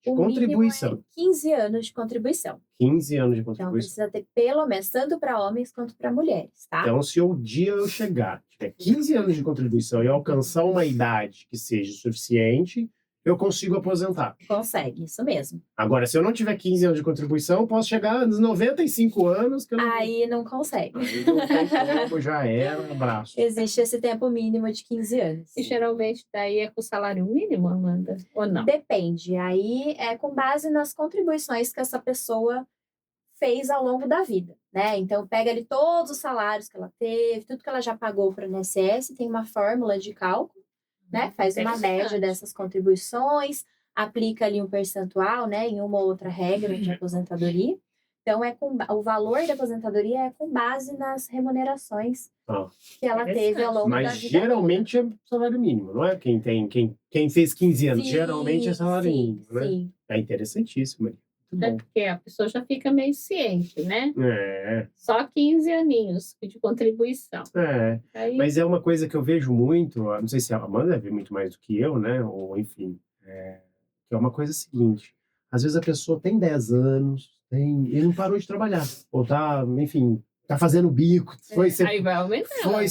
De O mínimo contribuição. é 15 anos de contribuição. 15 anos de Então, contribuição. precisa ter pelo menos, tanto para homens quanto para mulheres, tá? Então, se o dia eu chegar, tiver 15 anos de contribuição e alcançar uma idade que seja suficiente, eu consigo aposentar. Consegue, isso mesmo. Agora, se eu não tiver 15 anos de contribuição, eu posso chegar nos 95 anos que eu não... Aí não consegue. Aí não tem como, já era, abraço. Existe esse tempo mínimo de 15 anos. E geralmente daí é com salário mínimo, Amanda? Ou não? Depende. Aí é com base nas contribuições que essa pessoa fez ao longo da vida, né? Então, pega ali todos os salários que ela teve, tudo que ela já pagou para o INSS, tem uma fórmula de cálculo, né? Faz uma média dessas contribuições, aplica ali um percentual, né? Em uma ou outra regra de aposentadoria. Então, o valor da aposentadoria é com base nas remunerações que ela teve ao longo da Mas vida. geralmente é salário mínimo, não é? Quem fez 15 anos, Sim, geralmente é salário mínimo, né? Sim. É interessantíssimo. Muito É bom. porque a pessoa já fica meio ciente, né? É, Só 15 aninhos de contribuição. é. Aí, Mas é uma coisa que eu vejo muito, não sei se a Amanda vê muito mais do que eu, né? Ou enfim, que é uma coisa seguinte. Às vezes a pessoa tem 10 anos e não parou de trabalhar. Ou tá, enfim, tá fazendo bico, foi ser... aí vai aumentar.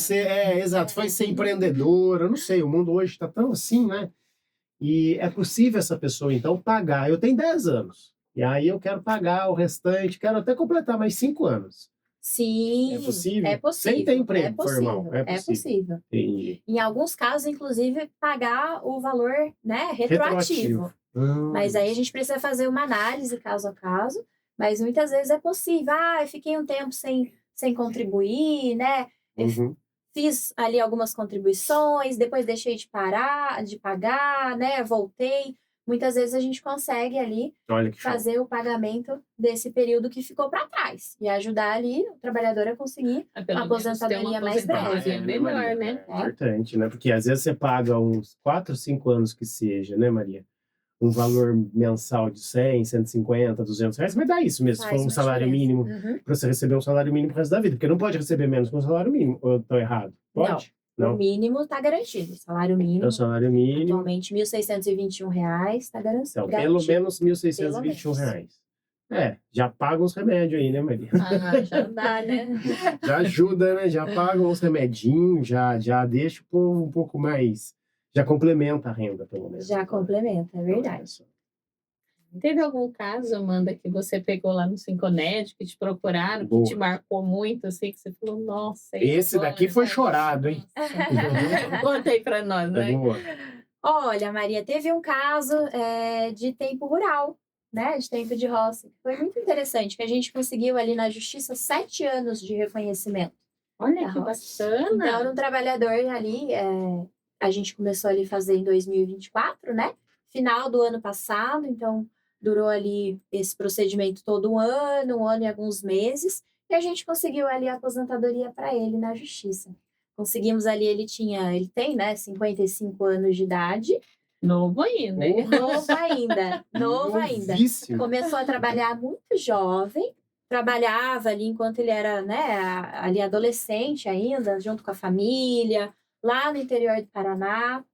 Exato, foi ser empreendedora, eu não sei, o mundo hoje está tão assim, né? E é possível essa pessoa, então, pagar. Eu tenho 10 anos, e aí eu quero pagar o restante, quero até completar mais 5 anos. Sim, É possível? é possível. Sem ter emprego é possível, formal. É possível. Entendi. Em alguns casos, inclusive, pagar o valor, né, retroativo. Mas aí a gente precisa fazer uma análise caso a caso, mas muitas vezes é possível. Eu fiquei um tempo sem contribuir, né? Uhum. Fiz ali algumas contribuições, depois deixei de pagar, né? Voltei. Muitas vezes a gente consegue ali fazer o pagamento desse período que ficou para trás e ajudar ali o trabalhador a conseguir uma aposentadoria mais breve. É melhor, né? É importante, né? Porque às vezes você paga uns 4, 5 anos que seja, né, Maria? Um valor mensal de 100, 150, 200 reais, vai dar isso mesmo, se for um salário mínimo, para você receber um salário mínimo pro resto da vida, porque não pode receber menos que um salário mínimo, ou eu tô errado? Pode? Não. O mínimo está garantido, o salário mínimo. É o salário mínimo. Atualmente, R$ 1.621 está garantido. Então, pelo menos R$ 1.621. Já paga uns remédios aí, né, Maria? Já dá, né? Já ajuda, né? Já paga uns remedinhos, já deixa o povo um pouco mais... Já complementa a renda, pelo menos. Já complementa, é verdade. Teve algum caso, Amanda, que você pegou lá no Sinconed, que te procuraram, Boa. que te marcou muito, assim, que você falou, nossa... Esse daqui foi chorado, hein? Conta aí pra nós, né? Olha, Maria, teve um caso de tempo rural, né? De tempo de roça. Foi muito interessante, que a gente conseguiu ali na justiça 7 anos de reconhecimento. Olha que bacana! Então, era um trabalhador ali... A gente começou ali a fazer em 2024, né? Final do ano passado, então durou ali esse procedimento todo um ano e alguns meses, e a gente conseguiu ali a aposentadoria para ele na justiça. Conseguimos ali, ele tem, né, 55 anos de idade. Novo ainda, hein? Novo ainda. Começou a trabalhar muito jovem, trabalhava ali enquanto ele era, né, ali adolescente ainda, junto com a família, lá no interior do Paraná,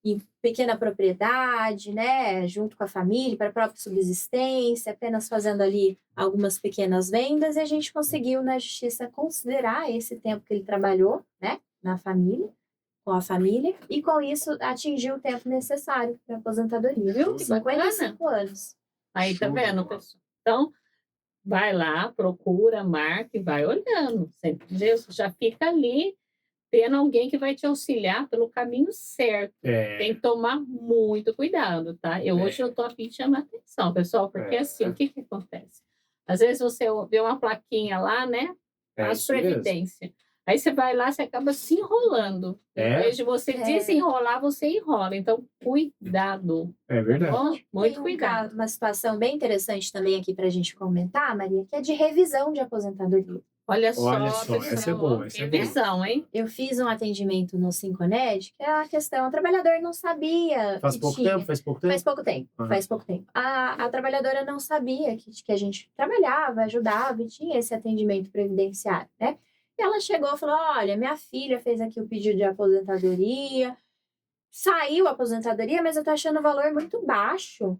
em pequena propriedade, né, junto com a família, para a própria subsistência, apenas fazendo ali algumas pequenas vendas, e a gente conseguiu na justiça considerar esse tempo que ele trabalhou, né, na família, com a família, e com isso atingiu o tempo necessário para a aposentadoria, viu? Que bacana. 55 anos. Aí, tá Show de vendo, bola. pessoal? Então, vai lá, procura, marca e vai olhando. Você entendeu? Você já fica ali tendo alguém que vai te auxiliar pelo caminho certo. Tem que tomar muito cuidado, tá? Hoje eu tô a fim de chamar atenção, pessoal, porque assim, o que que acontece? Às vezes você vê uma plaquinha lá, né? A isso mesmo. Previdência. Aí você vai lá, você acaba se enrolando. Em vez de você desenrolar, você enrola. Então, cuidado. É verdade. Bom? Muito Tem cuidado. uma situação bem interessante também aqui para a gente comentar, Maria, que é de revisão de aposentadoria. Olha só, essa é boa, essa é boa. revisão, hein? Eu fiz um atendimento no Sinconed, que é a questão, o trabalhador não sabia Faz que pouco tinha. tempo? Faz pouco tempo? Faz pouco tempo, Aham. faz pouco tempo. A trabalhadora não sabia que a gente trabalhava, ajudava e tinha esse atendimento previdenciário, né? E ela chegou e falou, olha, minha filha fez aqui o pedido de aposentadoria, saiu a aposentadoria, mas eu tô achando o valor muito baixo.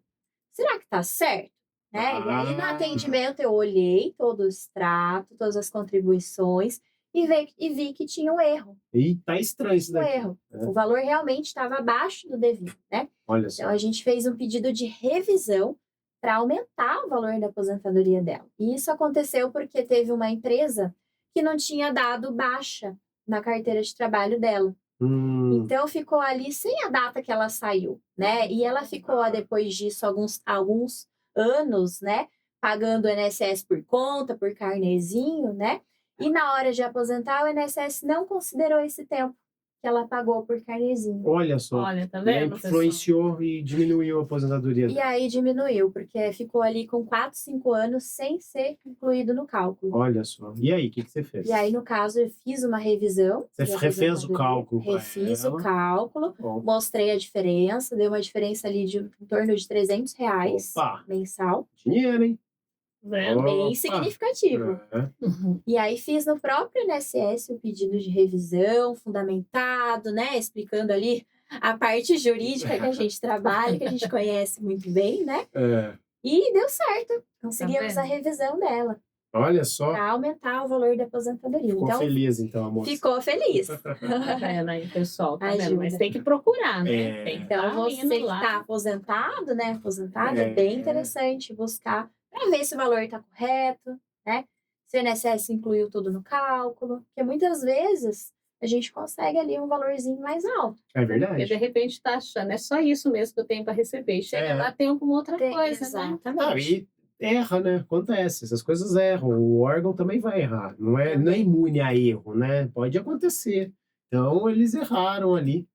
Será que tá certo? Né? E aí, no atendimento, eu olhei todo o extrato, todas as contribuições e vi que tinha um erro. E tá estranho isso Um daqui. erro. O valor realmente estava abaixo do devido, né? Olha só. Então, a gente fez um pedido de revisão para aumentar o valor da aposentadoria dela. E isso aconteceu porque teve uma empresa que não tinha dado baixa na carteira de trabalho dela. Então, ficou ali sem a data que ela saiu, né? E ela ficou, depois disso, alguns anos, né? Pagando o INSS por conta, por carnezinho, né? E na hora de aposentar, o INSS não considerou esse tempo que ela pagou por carnezinho. Olha só. Olha, tá E aí vendo, pessoal? influenciou e diminuiu a aposentadoria E dela. aí diminuiu, porque ficou ali com 4, 5 anos sem ser incluído no cálculo. Olha só. E aí, o que você fez? E aí, no caso, eu fiz uma revisão. Você de refez o aposentadoria, cálculo pra refiz ela. o cálculo, Bom. mostrei a diferença, deu uma diferença ali de em torno de R$300 Opa. mensal, Dinheiro, hein? Vendo? bem Opa. significativo. É. E aí fiz no próprio INSS o pedido de revisão, fundamentado, né? Explicando ali a parte jurídica que a gente trabalha, que a gente conhece muito bem, né? É. E deu certo. Conseguimos Tá a vendo? revisão dela Olha só. para aumentar o valor da aposentadoria. Ficou Então, feliz, então, a moça. ficou feliz. Tá vendo aí, pessoal? Tá vendo? Ajuda. Mas tem que procurar, né? É. Tem que Então, tá você indo que lá. está aposentado, né? Aposentada, é bem É. interessante buscar para ver se o valor está correto, né? Se o INSS incluiu tudo no cálculo, porque muitas vezes a gente consegue ali um valorzinho mais alto. É Porque de verdade. repente tá achando, é só isso mesmo que eu tenho para receber. E chega É. lá, tem alguma outra Tem- coisa, né? Exatamente. E erra, né? Acontece. Essas coisas erram. O órgão também vai errar. Não é imune a erro, né? Pode acontecer. Então, eles erraram ali.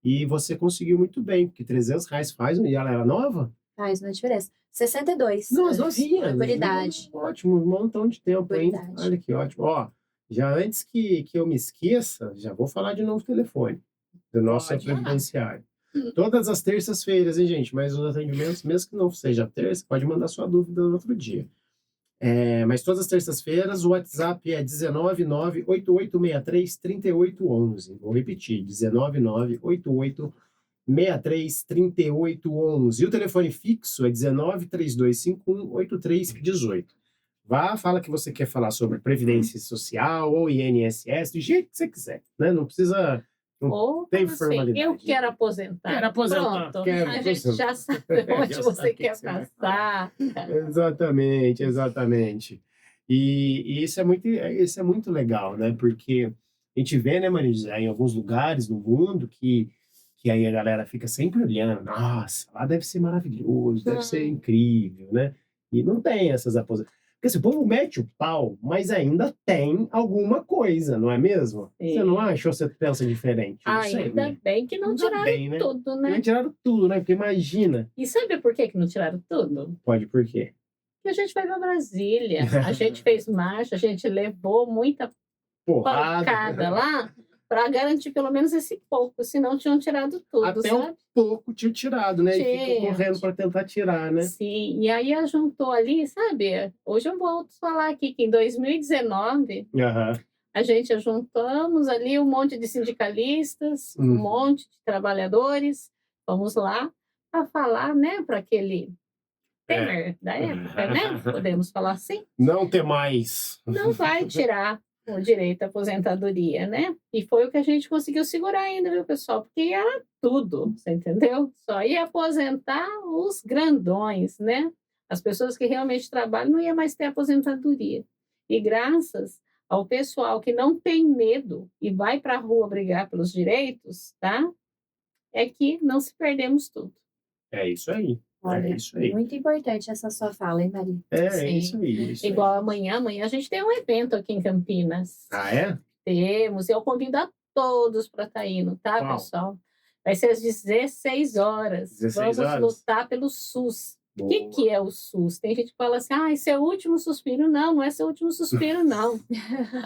E você conseguiu muito bem, porque R$300 faz, e ela era nova? Faz uma diferença. 62 Não, anos, as novinhas. por idade. Ótimo, um montão de tempo, Por hein? idade. Olha que ótimo. Ó, já antes que eu me esqueça, já vou falar de novo o telefone do nosso Pode lá. previdenciário. Todas as terças-feiras, hein, gente? Mas os atendimentos, mesmo que não seja terça, pode mandar sua dúvida no outro dia. Mas todas as terças-feiras, o WhatsApp é 19988633811. Vou repetir, 19988633811. E o telefone fixo é 1932518318. Vá, fala que você quer falar sobre Previdência Social ou INSS, do jeito que você quiser, né? Não precisa... Ou tem assim, formalidade. eu quero aposentar. Quero aposentar, Pronto, quero a gente aposentar. já sabe onde Já você sabe o que quer você vai passar. Exatamente, exatamente. E isso é muito legal, né? Porque a gente vê, né, Marisa, em alguns lugares do mundo que aí a galera fica sempre olhando, nossa, lá deve ser maravilhoso, deve ser incrível, né? E não tem essas aposentadoras. Porque esse povo mete o pau, mas ainda tem alguma coisa, não é mesmo? Sim. Você não acha ou você pensa diferente? Não sei, Ainda né? bem que não Ainda tiraram bem, né? tudo, Não né? tiraram tudo, né? Porque imagina. E sabe por que não tiraram tudo? Pode por quê? Porque a gente vai para Brasília, a gente fez marcha, a gente levou muita Porrada. pancada lá para garantir pelo menos esse pouco, senão tinham tirado tudo, Até sabe? um pouco tinha tirado, né? E fica Tinha. correndo para tentar tirar, né? Sim, e aí juntou ali, sabe? Hoje eu volto a falar aqui que em 2019 Aham. a gente juntamos ali um monte de sindicalistas, um monte de trabalhadores, vamos lá para falar, né, para aquele Temer da época, né? Podemos falar assim? Não ter mais. Não vai tirar o direito à aposentadoria, né? E foi o que a gente conseguiu segurar ainda, viu, pessoal? Porque era tudo, você entendeu? Só ia aposentar os grandões, né? As pessoas que realmente trabalham não ia mais ter aposentadoria. E graças ao pessoal que não tem medo e vai para a rua brigar pelos direitos, tá? É que não se perdemos tudo. É isso aí. Olha, é isso aí. muito importante essa sua fala, hein, Maria? É isso aí. Isso Igual aí. amanhã a gente tem um evento aqui em Campinas. Ah, é? Temos, eu convido a todos para estar indo, tá, Qual? pessoal? Vai ser às 16 horas. 16 Vamos horas? lutar pelo SUS. O Boa. que é o SUS? Tem gente que fala assim, esse é o último suspiro. Não, não é seu último suspiro, não.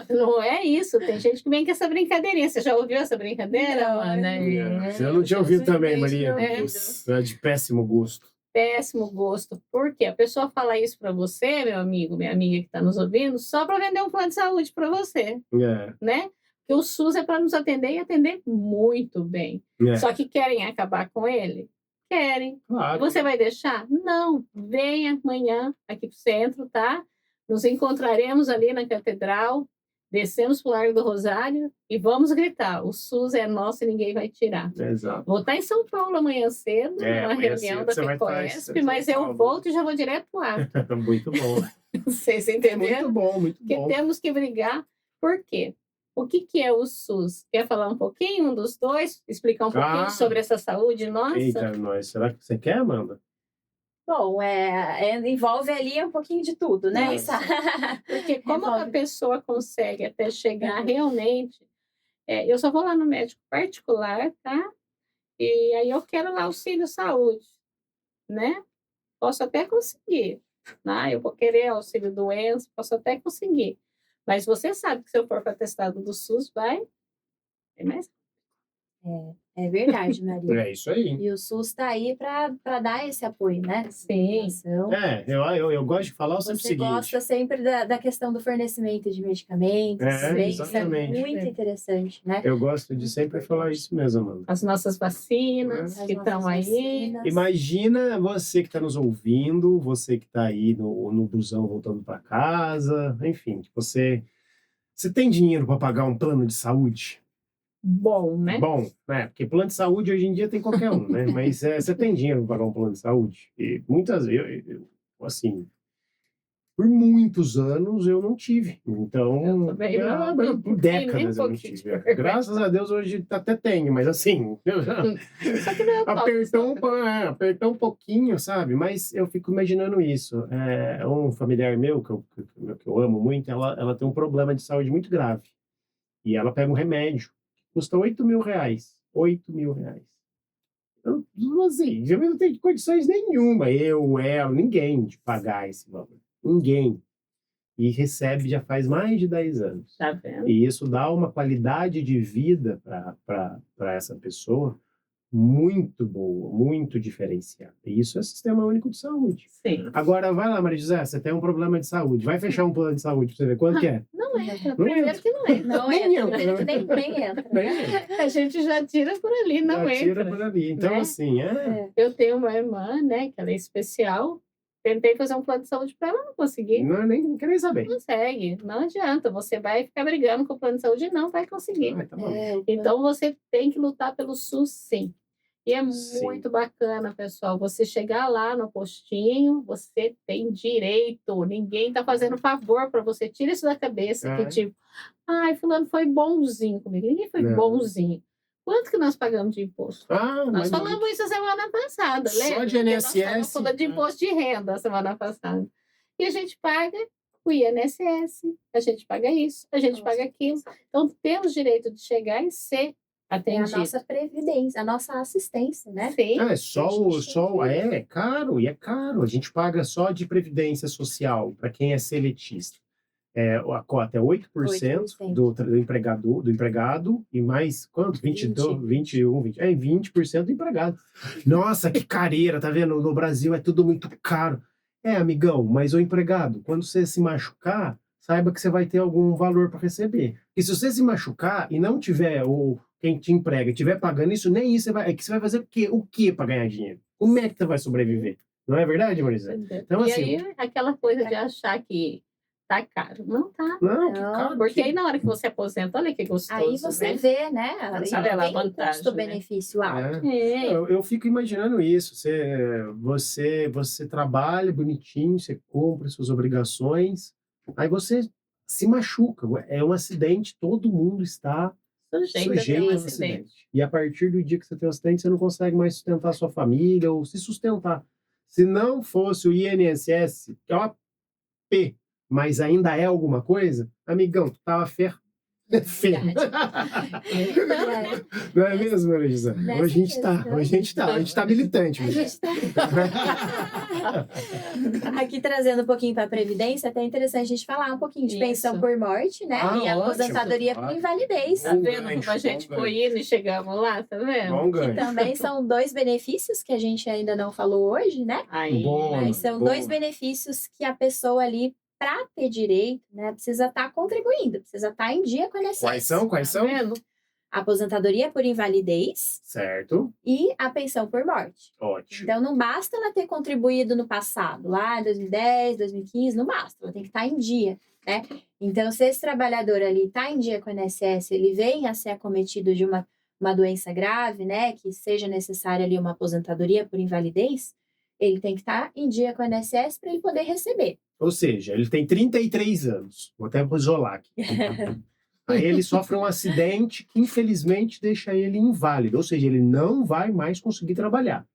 Não é isso. Tem gente que vem com essa brincadeirinha. Você já ouviu essa brincadeira, Não, Ana? Eu não tinha ouvido também, infelizmente, Maria. não ouvido. Isso é de péssimo gosto. Péssimo gosto. Por quê? A pessoa fala isso para você, meu amigo, minha amiga que está nos ouvindo, só para vender um plano de saúde para você, né? Porque o SUS é para nos atender e atender muito bem. Só que querem acabar com ele? Querem. Claro. Você vai deixar? Não. Venha amanhã aqui para o centro, tá? Nos encontraremos ali na Catedral, descemos para o Largo do Rosário e vamos gritar: o SUS é nosso e ninguém vai tirar. Exato. Vou estar em São Paulo amanhã cedo, numa amanhã reunião cedo da você vai FECOESP, estar em mas São eu Paulo. volto e já vou direto lá. Muito bom. Vocês entenderam? Muito bom, muito Porque bom. temos que brigar. Por quê? O que é o SUS? Quer falar um pouquinho, um dos dois? Explicar um pouquinho sobre essa saúde nossa? Eita, nós. Será que você quer, Amanda? Bom, envolve ali um pouquinho de tudo, né? Nossa. Porque como a pessoa consegue até chegar realmente... eu só vou lá no médico particular, tá? E aí eu quero lá auxílio saúde, né? Posso até conseguir. Eu vou querer auxílio doença, posso até conseguir. Mas você sabe que se eu for para atestado do SUS, vai mais. É verdade, Maria. É isso aí. E o SUS está aí para dar esse apoio, né? Sim. Eu gosto de falar sempre o Você seguinte. gosta sempre da questão do fornecimento de medicamentos. Isso é exatamente. muito interessante, né? Eu gosto de sempre falar isso mesmo, Amanda. As nossas vacinas que estão aí. Vacinas. Imagina você que está nos ouvindo, você que está aí no busão voltando para casa, enfim, você tem dinheiro para pagar um plano de saúde? Bom, né? Bom, né? Porque plano de saúde hoje em dia tem qualquer um, né? Mas você tem dinheiro para pagar um plano de saúde? E muitas vezes, assim, por muitos anos eu não tive. Então, Eu também não. por décadas eu não tive. Graças a Deus hoje até tenho, mas assim, Só que não é o apertou um pouquinho, sabe? Mas eu fico imaginando isso. Um familiar meu, que eu amo muito, ela tem um problema de saúde muito grave. E ela pega um remédio. Custa R$8.000. R$8.000. Eu, assim, eu não tenho condições nenhuma, ela, ninguém, de pagar esse valor. Ninguém. E recebe já faz mais de 10 anos. Tá vendo? E isso dá uma qualidade de vida para essa pessoa muito boa, muito diferenciada. E isso é Sistema Único de Saúde. Sim. Agora, vai lá, Maria José, você tem um problema de saúde. Vai fechar um plano de saúde para você ver quanto que é. Não entra. Não Primeiro entra. que não entra. Não Nem entra. entra. Nem entra. Nem A gente já tira por ali, não Já entra. tira por ali. Então, né? assim, Eu tenho uma irmã, né, que ela é especial. Tentei fazer um plano de saúde para ela, não consegui. não quer nem saber. Não consegue, não adianta. Você vai ficar brigando com o plano de saúde e não vai conseguir. Tá bom. Então, você tem que lutar pelo SUS, sim. E é Sim. muito bacana, pessoal. Você chegar lá no postinho, você tem direito. Ninguém está fazendo favor para você. Tira isso da cabeça. Que tipo, fulano foi bonzinho comigo. Ninguém foi Não. bonzinho. Quanto que nós pagamos de imposto? Nós mas falamos isso a semana passada, Só lembra? de Porque INSS, nós estávamos falando de imposto de renda a semana passada. E a gente paga o INSS, a gente paga isso, a gente paga aquilo. Então, temos direito de chegar e ser É a atendido. nossa previdência, a nossa assistência, né? Sim. É caro, e é caro. A gente paga só de previdência social para quem é seletista. A cota é 8% do empregado e mais quanto? 22, 21, 20. 20% do empregado. Nossa, que careira, tá vendo? No Brasil é tudo muito caro. Amigão, mas o empregado, quando você se machucar, saiba que você vai ter algum valor para receber. E se você se machucar e não tiver, ou quem te emprega estiver pagando isso, nem isso é que você vai fazer o quê para ganhar dinheiro? Como é que você vai sobreviver? Não é verdade, Marisa? Então, E assim, aí, aquela coisa de achar que tá caro. Não tá. não, que Não, caro. Porque aí, na hora que você aposenta, olha que gostoso, Aí você né? vê, né? Sabe Aí lá a tem um vantagem, custo-benefício alto. É. É. Eu fico imaginando isso. Você trabalha bonitinho, você cumpre suas obrigações, aí você se machuca. É um acidente, todo mundo está Sujeito a ter sujeito um a um acidente. acidente. E a partir do dia que você tem um acidente, você não consegue mais sustentar sua família ou se sustentar. Se não fosse o INSS, que é uma P, mas ainda é alguma coisa, amigão, tu tava ferro. Feio. Então, né? Não é mesmo, Marisa? Nessa Hoje a gente tá, questão- hoje a gente tá militante. A Marisa. gente tá aqui trazendo um pouquinho para a Previdência, até é interessante a gente falar um pouquinho de Isso. pensão por morte, né? Ah, E ótimo. aposentadoria por invalidez. Tá Bom vendo gancho, como a gente bom foi indo e chegamos lá, tá vendo? Bom Que ganho. também são 2 benefícios que a gente ainda não falou hoje, né? Aí, Bom. Mas são Boa. 2 benefícios que a pessoa ali, para ter direito, né, precisa estar contribuindo, precisa estar em dia com a INSS. Quais são? Quais tá são? vendo? A aposentadoria por invalidez Certo. e a pensão por morte. Ótimo. Então, não basta ela ter contribuído no passado, lá em 2010, 2015, não basta, ela tem que estar em dia, né? Então, se esse trabalhador ali está em dia com o INSS, ele vem a ser acometido de uma doença grave, né, que seja necessária ali uma aposentadoria por invalidez, ele tem que estar em dia com o INSS para ele poder receber. Ou seja, ele tem 33 anos. Vou até isolar aqui. Aí ele sofre um acidente que, infelizmente, deixa ele inválido. Ou seja, ele não vai mais conseguir trabalhar.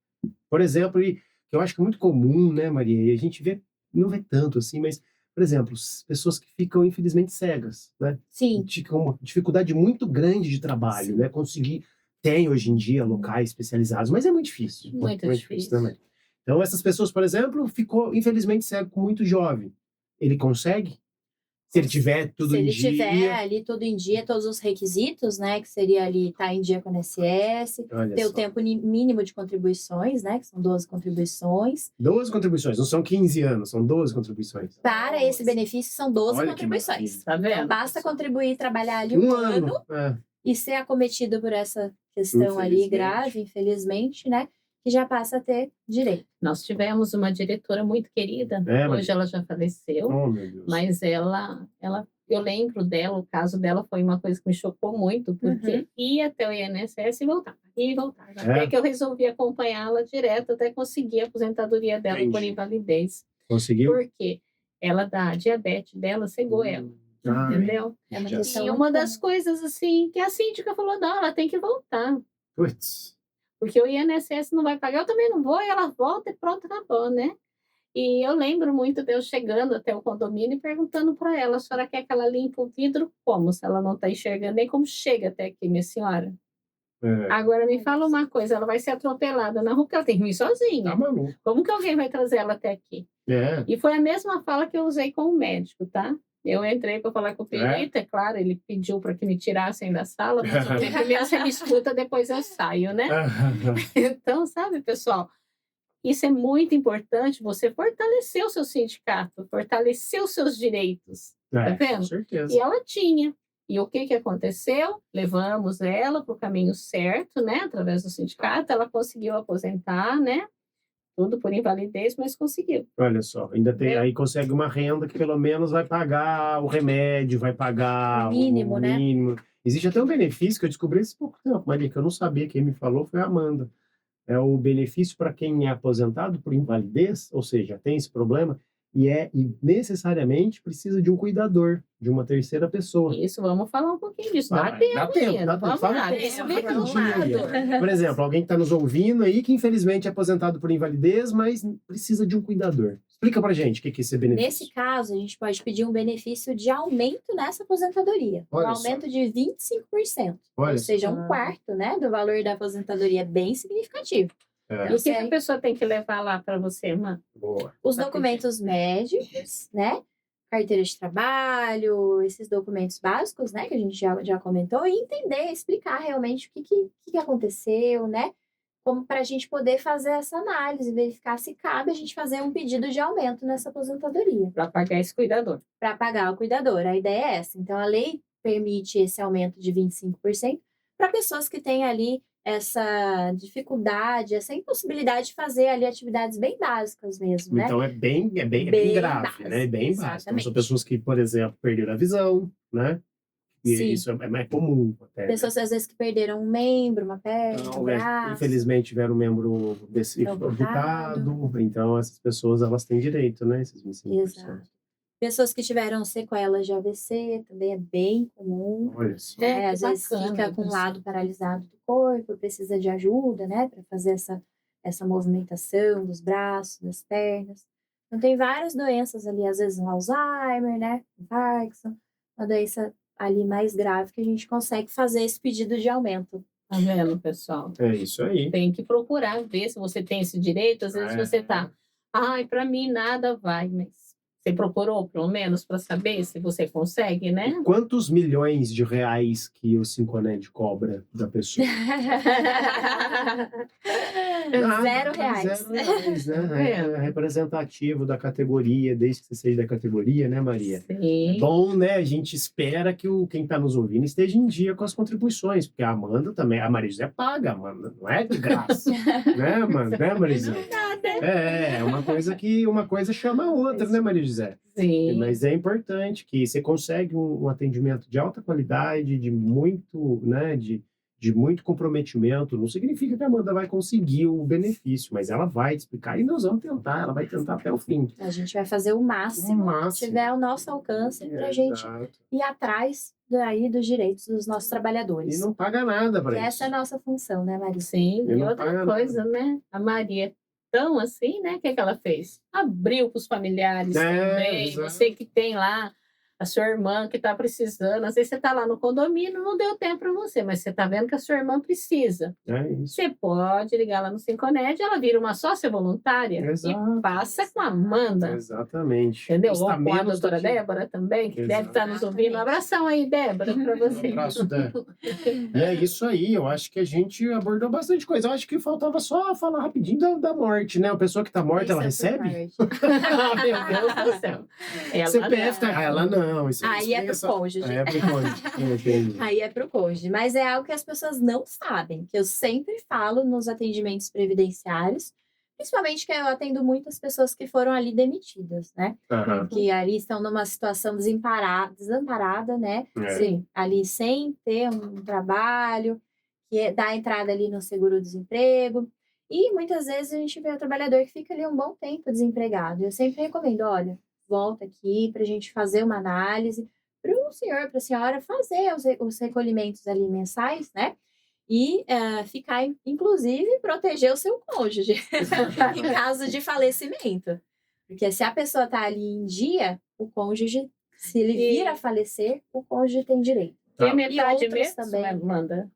Por exemplo, que eu acho que é muito comum, né, Maria? E a gente não vê tanto assim, mas, por exemplo, pessoas que ficam, infelizmente, cegas, né? Sim. Com uma dificuldade muito grande de trabalho, né? Conseguir. Tem hoje em dia locais especializados, mas é muito difícil. Muito difícil. Né, Maria? Então, essas pessoas, por exemplo, ficou, infelizmente, cego muito jovem. Ele consegue? Se ele tiver tudo Se em ele dia. tiver ali tudo em dia, todos os requisitos, né, que seria ali estar em dia com o INSS, Olha ter só. o tempo mínimo de contribuições, né, que são 12 contribuições. 12 contribuições, não são 15 anos, são 12 contribuições. Para esse benefício, são 12 Olha que contribuições. Tá Então, vendo? basta contribuir e trabalhar ali Um um ano. ano É. e ser acometido por essa questão ali Infelizmente. grave, infelizmente, né, que já passa a ter direito. Nós tivemos uma diretora muito querida, É, hoje Maria. ela já faleceu, Oh, meu Deus. mas eu lembro dela, o caso dela foi uma coisa que me chocou muito, porque ia até o INSS e voltava, ia e voltava. Até que eu resolvi acompanhá-la direto até conseguir a aposentadoria dela por Entendi. invalidez. Conseguiu? Porque ela, da diabetes dela, cegou ela, Ah, entendeu? É uma Já questão E muito uma das comum. coisas, assim, que a síndica falou, não, ela tem que voltar. putz. Porque o INSS não vai pagar, eu também não vou, e ela volta e pronto, acabou, né? E eu lembro muito de eu chegando até o condomínio e perguntando para ela, a senhora quer que ela limpe o vidro como? Se ela não está enxergando nem como chega até aqui, minha senhora. É. Agora me fala uma coisa, ela vai ser atropelada na rua, porque ela tem que ir sozinha. Tá maluco. Como que alguém vai trazer ela até aqui? É. E foi a mesma fala que eu usei com o médico, tá? Eu entrei para falar com o perito, é claro, ele pediu para que me tirassem da sala, mas eu falei, primeiro você me escuta, depois eu saio, né? Então, sabe, pessoal, isso é muito importante, você fortalecer o seu sindicato, fortalecer os seus direitos, tá É, com vendo? certeza. E ela tinha. E o que aconteceu? Levamos ela para o caminho certo, né? Através do sindicato, ela conseguiu aposentar, né? Tudo por invalidez, mas conseguiu. Olha só, ainda tem, aí consegue uma renda que pelo menos vai pagar o remédio, vai pagar O mínimo, né? mínimo. Existe até um benefício que eu descobri esse pouco tempo, Maria, que eu não sabia, quem me falou foi a Amanda. É o benefício para quem é aposentado por invalidez, ou seja, tem esse problema, e necessariamente precisa de um cuidador, de uma terceira pessoa. Isso, vamos falar um pouquinho disso. Dá Vai, tempo, dá tempo, menina. dá tempo. Vamos Fala lá, um deixa eu pouquinho, ver aqui do rapidinho aí, lado. Por exemplo, alguém que está nos ouvindo aí, que infelizmente é aposentado por invalidez, mas precisa de um cuidador. Explica pra gente o que é esse benefício. Nesse caso, a gente pode pedir um benefício de aumento nessa aposentadoria. Olha Um só. aumento de 25%. Olha Ou só. seja, um quarto, né, do valor da aposentadoria, bem significativo. É, E o que a pessoa tem que levar lá para você, irmã? boa. Os Tá documentos médicos, né? Carteira de trabalho, esses documentos básicos, né? Que a gente já comentou, e entender, explicar realmente o que aconteceu, né? como para a gente poder fazer essa análise, verificar se cabe a gente fazer um pedido de aumento nessa aposentadoria. Para pagar esse cuidador. Para pagar o cuidador. A ideia é essa. Então, a lei permite esse aumento de 25% para pessoas que têm ali essa dificuldade, essa impossibilidade de fazer ali atividades bem básicas mesmo, né? Então é bem Bem grave, básico, né? É bem básico. Então, são exatamente. pessoas que, por exemplo, perderam a visão, né? E Sim. isso é mais comum até. Pessoas, às vezes, que perderam um membro, uma perna, um Então, braço. infelizmente tiveram um membro amputado, então essas pessoas elas têm direito, né? Esses 25%. Exato. Pessoas que tiveram sequelas de AVC também é bem comum. Olha só. É, Às vezes fica com o lado paralisado do corpo, precisa de ajuda, né, para fazer essa movimentação dos braços, das pernas. Então, tem várias doenças ali, às vezes um Alzheimer, né, um Parkinson, uma doença ali mais grave que a gente consegue fazer esse pedido de aumento. Tá vendo, pessoal? É isso aí. Tem que procurar ver se você tem esse direito. Às vezes você tá, ai, para mim nada vai, mas você procurou, pelo menos, para saber se você consegue, né? Quantos milhões de reais que o Sinconed cobra da pessoa? R$0. R$0, né? É representativo da categoria, desde que você seja da categoria, né, Maria? Sim. É bom, né? A gente espera que quem está nos ouvindo esteja em dia com as contribuições, porque a Amanda também, a Maria José paga, Amanda, não é de graça, né, Amanda? Né, Maria José? Uma coisa chama a outra, né, Maria José? Sim. Mas é importante que você consegue um atendimento de alta qualidade, de muito, né, de muito comprometimento. Não significa que a Amanda vai conseguir o benefício, mas ela vai te explicar e nós vamos tentar, ela vai tentar até o fim. A gente vai fazer o máximo que tiver ao nosso alcance para a gente ir atrás dos direitos dos nossos trabalhadores. E não paga nada para isso. Essa é a nossa função, né, Maria? Sim, e outra coisa, né? A Maria, tão assim, né? O que ela fez? Abriu para os familiares também. Exato. Você que tem lá a sua irmã que está precisando. Às vezes você está lá no condomínio, não deu tempo para você, mas você está vendo que a sua irmã precisa. É isso. Você pode ligar lá no Sinconed, ela vira uma sócia voluntária. Exato. E passa com a Amanda. Exatamente. Entendeu? Ou com a doutora Débora também, que deve estar nos ouvindo. Um abração aí, Débora, para você. Um abraço, Débora. E é isso aí, eu acho que a gente abordou bastante coisa. Eu acho que faltava só falar rapidinho da morte, né? A pessoa que está morta, ela recebe? Meu Deus do céu. CPF, ela não. Isso aí é pro cônjuge. É pro cônjuge. Aí é pro cônjuge. Mas é algo que as pessoas não sabem, que eu sempre falo nos atendimentos previdenciários, principalmente que eu atendo muitas pessoas que foram ali demitidas, né? Uhum. Que ali estão numa situação desamparada, né? Sim. Ali sem ter um trabalho, que dá entrada ali no seguro-desemprego. E muitas vezes a gente vê o trabalhador que fica ali um bom tempo desempregado. Eu sempre recomendo, olha, volta aqui para a gente fazer uma análise, para o senhor, para a senhora fazer os recolhimentos ali mensais, né? E ficar, inclusive, proteger o seu cônjuge em caso de falecimento. Porque se a pessoa está ali em dia, o cônjuge, se ele vir a falecer, o cônjuge tem direito. E a metade mesmo, também. Amanda?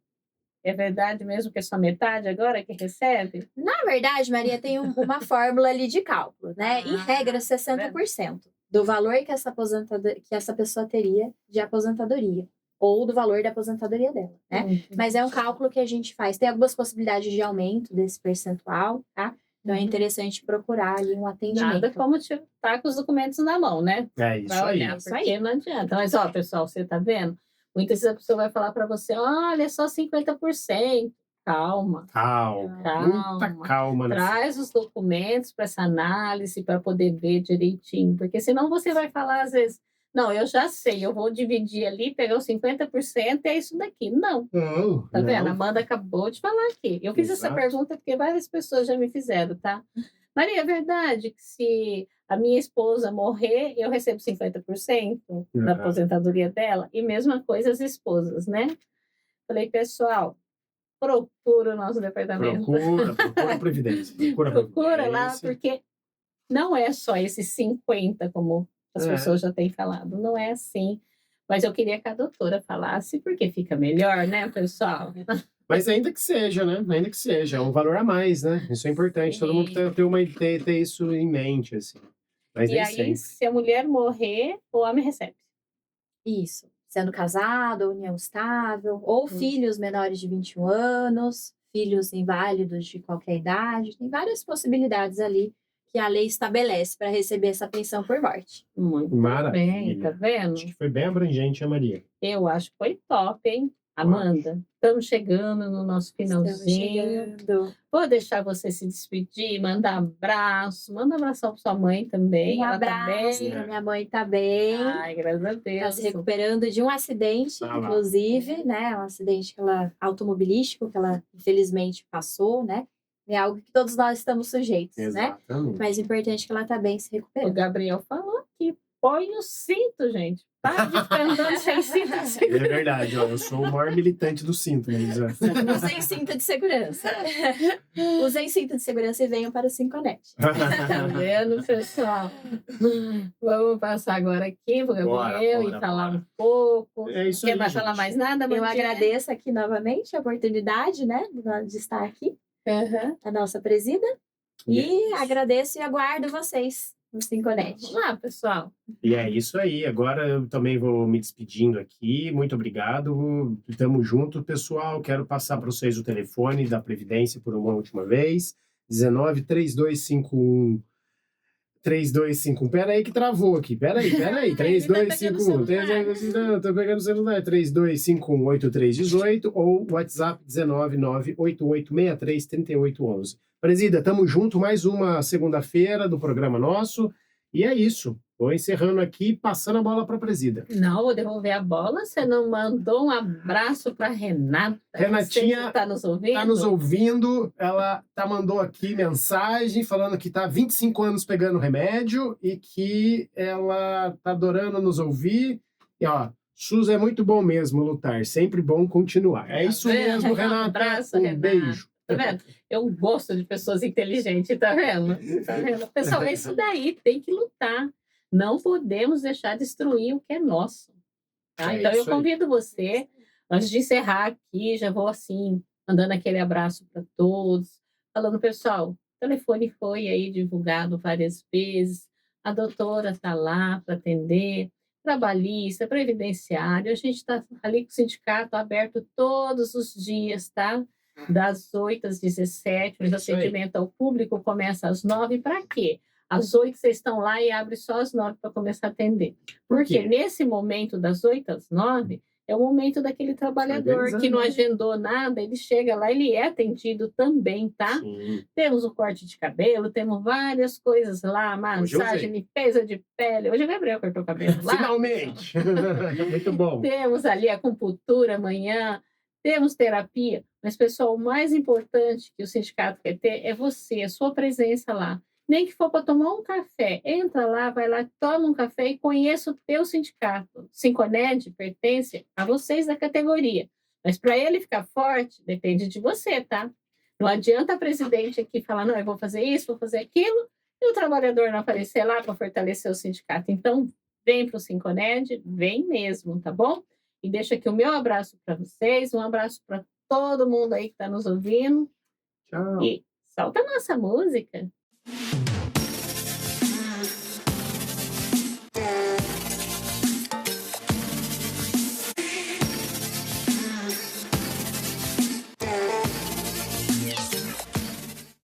É verdade mesmo que é só metade agora que recebe? Na verdade, Maria, tem uma fórmula ali de cálculo, né? Em regra, 60% do valor que essa pessoa teria de aposentadoria, ou do valor da aposentadoria dela, né? Mas é um cálculo que a gente faz. Tem algumas possibilidades de aumento desse percentual, tá? Então é interessante procurar ali um atendimento. Nada como estar com os documentos na mão, né? É isso Pra olhar, aí. porque não adianta. Mas, ó, pessoal, você tá vendo? Muitas vezes a pessoa vai falar para você, olha, é só 50%. Calma. Muita calma. Traz os documentos para essa análise, para poder ver direitinho. Porque senão você vai falar, às vezes, não, eu já sei, eu vou dividir ali, pegar os 50% e é isso daqui. Não. Tá vendo? A Amanda acabou de falar aqui. Eu fiz essa pergunta porque várias pessoas já me fizeram, tá? Maria, é verdade que se a minha esposa morrer, eu recebo 50% da aposentadoria dela? E mesma coisa as esposas, né? Falei, pessoal, procura o nosso departamento. Procura a Previdência. Procura lá, porque não é só esses 50%, como as pessoas já têm falado. Não é assim. Mas eu queria que a doutora falasse, porque fica melhor, né, pessoal? Mas ainda que seja, né? Ainda que seja. É um valor a mais, né? Isso é importante. Todo mundo ter isso em mente, assim. Mas e aí, sempre. Se a mulher morrer, o homem recebe. Isso. Sendo casado, união estável, ou filhos menores de 21 anos, filhos inválidos de qualquer idade. Tem várias possibilidades ali que a lei estabelece para receber essa pensão por morte. Muito bem, Maravilha. tá vendo? Acho que foi bem abrangente, a Maria. Eu acho que foi top, hein? Amanda, estamos chegando no nosso Estamos finalzinho. chegando. Vou deixar você se despedir, mandar abraço. Manda um abração para sua mãe também. Um Ela tá abraço, bem? minha mãe tá bem. Ai, graças a Está Deus. se recuperando de um acidente, Ah lá. inclusive, né? Um acidente automobilístico que ela infelizmente passou, né? É algo que todos nós estamos sujeitos, né? Exatamente. Mas o importante é que ela tá bem se O recuperando. Gabriel falou aqui, põe o cinto, gente. Para de ficar andando sem cinto de É segurança. verdade, ó, eu sou o maior militante do cinto, mas Usem cinto de segurança. Usem cinto de segurança e venham para o Sinconet. Tá vendo, pessoal? Vamos passar agora aqui para o Gabriel Bora, e falar bora. um pouco. É isso Quer aí, mais falar gente. mais nada, Eu Mandinha? agradeço aqui novamente a oportunidade, né? De estar aqui, Aham. a nossa presida. E E agradeço e aguardo vocês no Sinconet. Vamos lá, pessoal. E é isso aí. Agora eu também vou me despedindo aqui. Muito obrigado. Tamo junto, pessoal. Quero passar para vocês o telefone da Previdência por uma última vez. 19-3251. 3251. Pera aí que travou aqui. Pera aí. Ele tá pegando o 3251. celular. Não, tô pegando o celular. 3251-8318 ou WhatsApp 19988633811. Presida, tamo junto. Mais uma segunda-feira do programa nosso. E é isso. Vou encerrando aqui, passando a bola para a Presida. Não, vou devolver a bola. Você não mandou um abraço para Renata? Renatinha Está nos ouvindo? Tá nos ouvindo, ela mandou aqui mensagem falando que tá há 25 anos pegando remédio e que ela tá adorando nos ouvir. E ó, SUS é muito bom mesmo lutar, sempre bom continuar. É Tá isso vendo? mesmo, Um Renata. abraço, Um Renata. beijo. Tá vendo? Eu gosto de pessoas inteligentes, tá vendo? Tá vendo? Pessoal, é isso daí, tem que lutar. Não podemos deixar destruir o que é nosso. Tá? É Então, eu isso aí. convido você, antes de encerrar aqui, já vou assim, mandando aquele abraço para todos, falando, pessoal, o telefone foi aí divulgado várias vezes, a doutora está lá para atender, trabalhista, previdenciário, a gente está ali com o sindicato aberto todos os dias, tá? Das 8 às 17, mas o Isso aí. atendimento ao público começa às 9, para quê? Às 8 vocês estão lá e abre só às 9 para começar a atender. Porque quê? nesse momento das 8 às 9 é o momento daquele trabalhador que não agendou nada, ele chega lá, ele é atendido também, tá? Sim. Temos o corte de cabelo, temos várias coisas lá, Hoje eu massagem, vi. limpeza de pele. Hoje o Gabriel cortou o cabelo lá. Finalmente! Muito bom. Temos ali a acupuntura amanhã, temos terapia, mas, pessoal, o mais importante que o sindicato quer ter é você, a sua presença lá. Nem que for para tomar um café, entra lá, vai lá, toma um café e conheça o teu sindicato. Sinconed pertence a vocês da categoria, mas para ele ficar forte, depende de você, tá? Não adianta a presidente aqui falar, não, eu vou fazer isso, vou fazer aquilo, e o trabalhador não aparecer lá para fortalecer o sindicato. Então, vem para o Sinconed, vem mesmo, tá bom? E deixo aqui o meu abraço para vocês, um abraço para todo mundo aí que está nos ouvindo. Tchau. E solta a nossa música.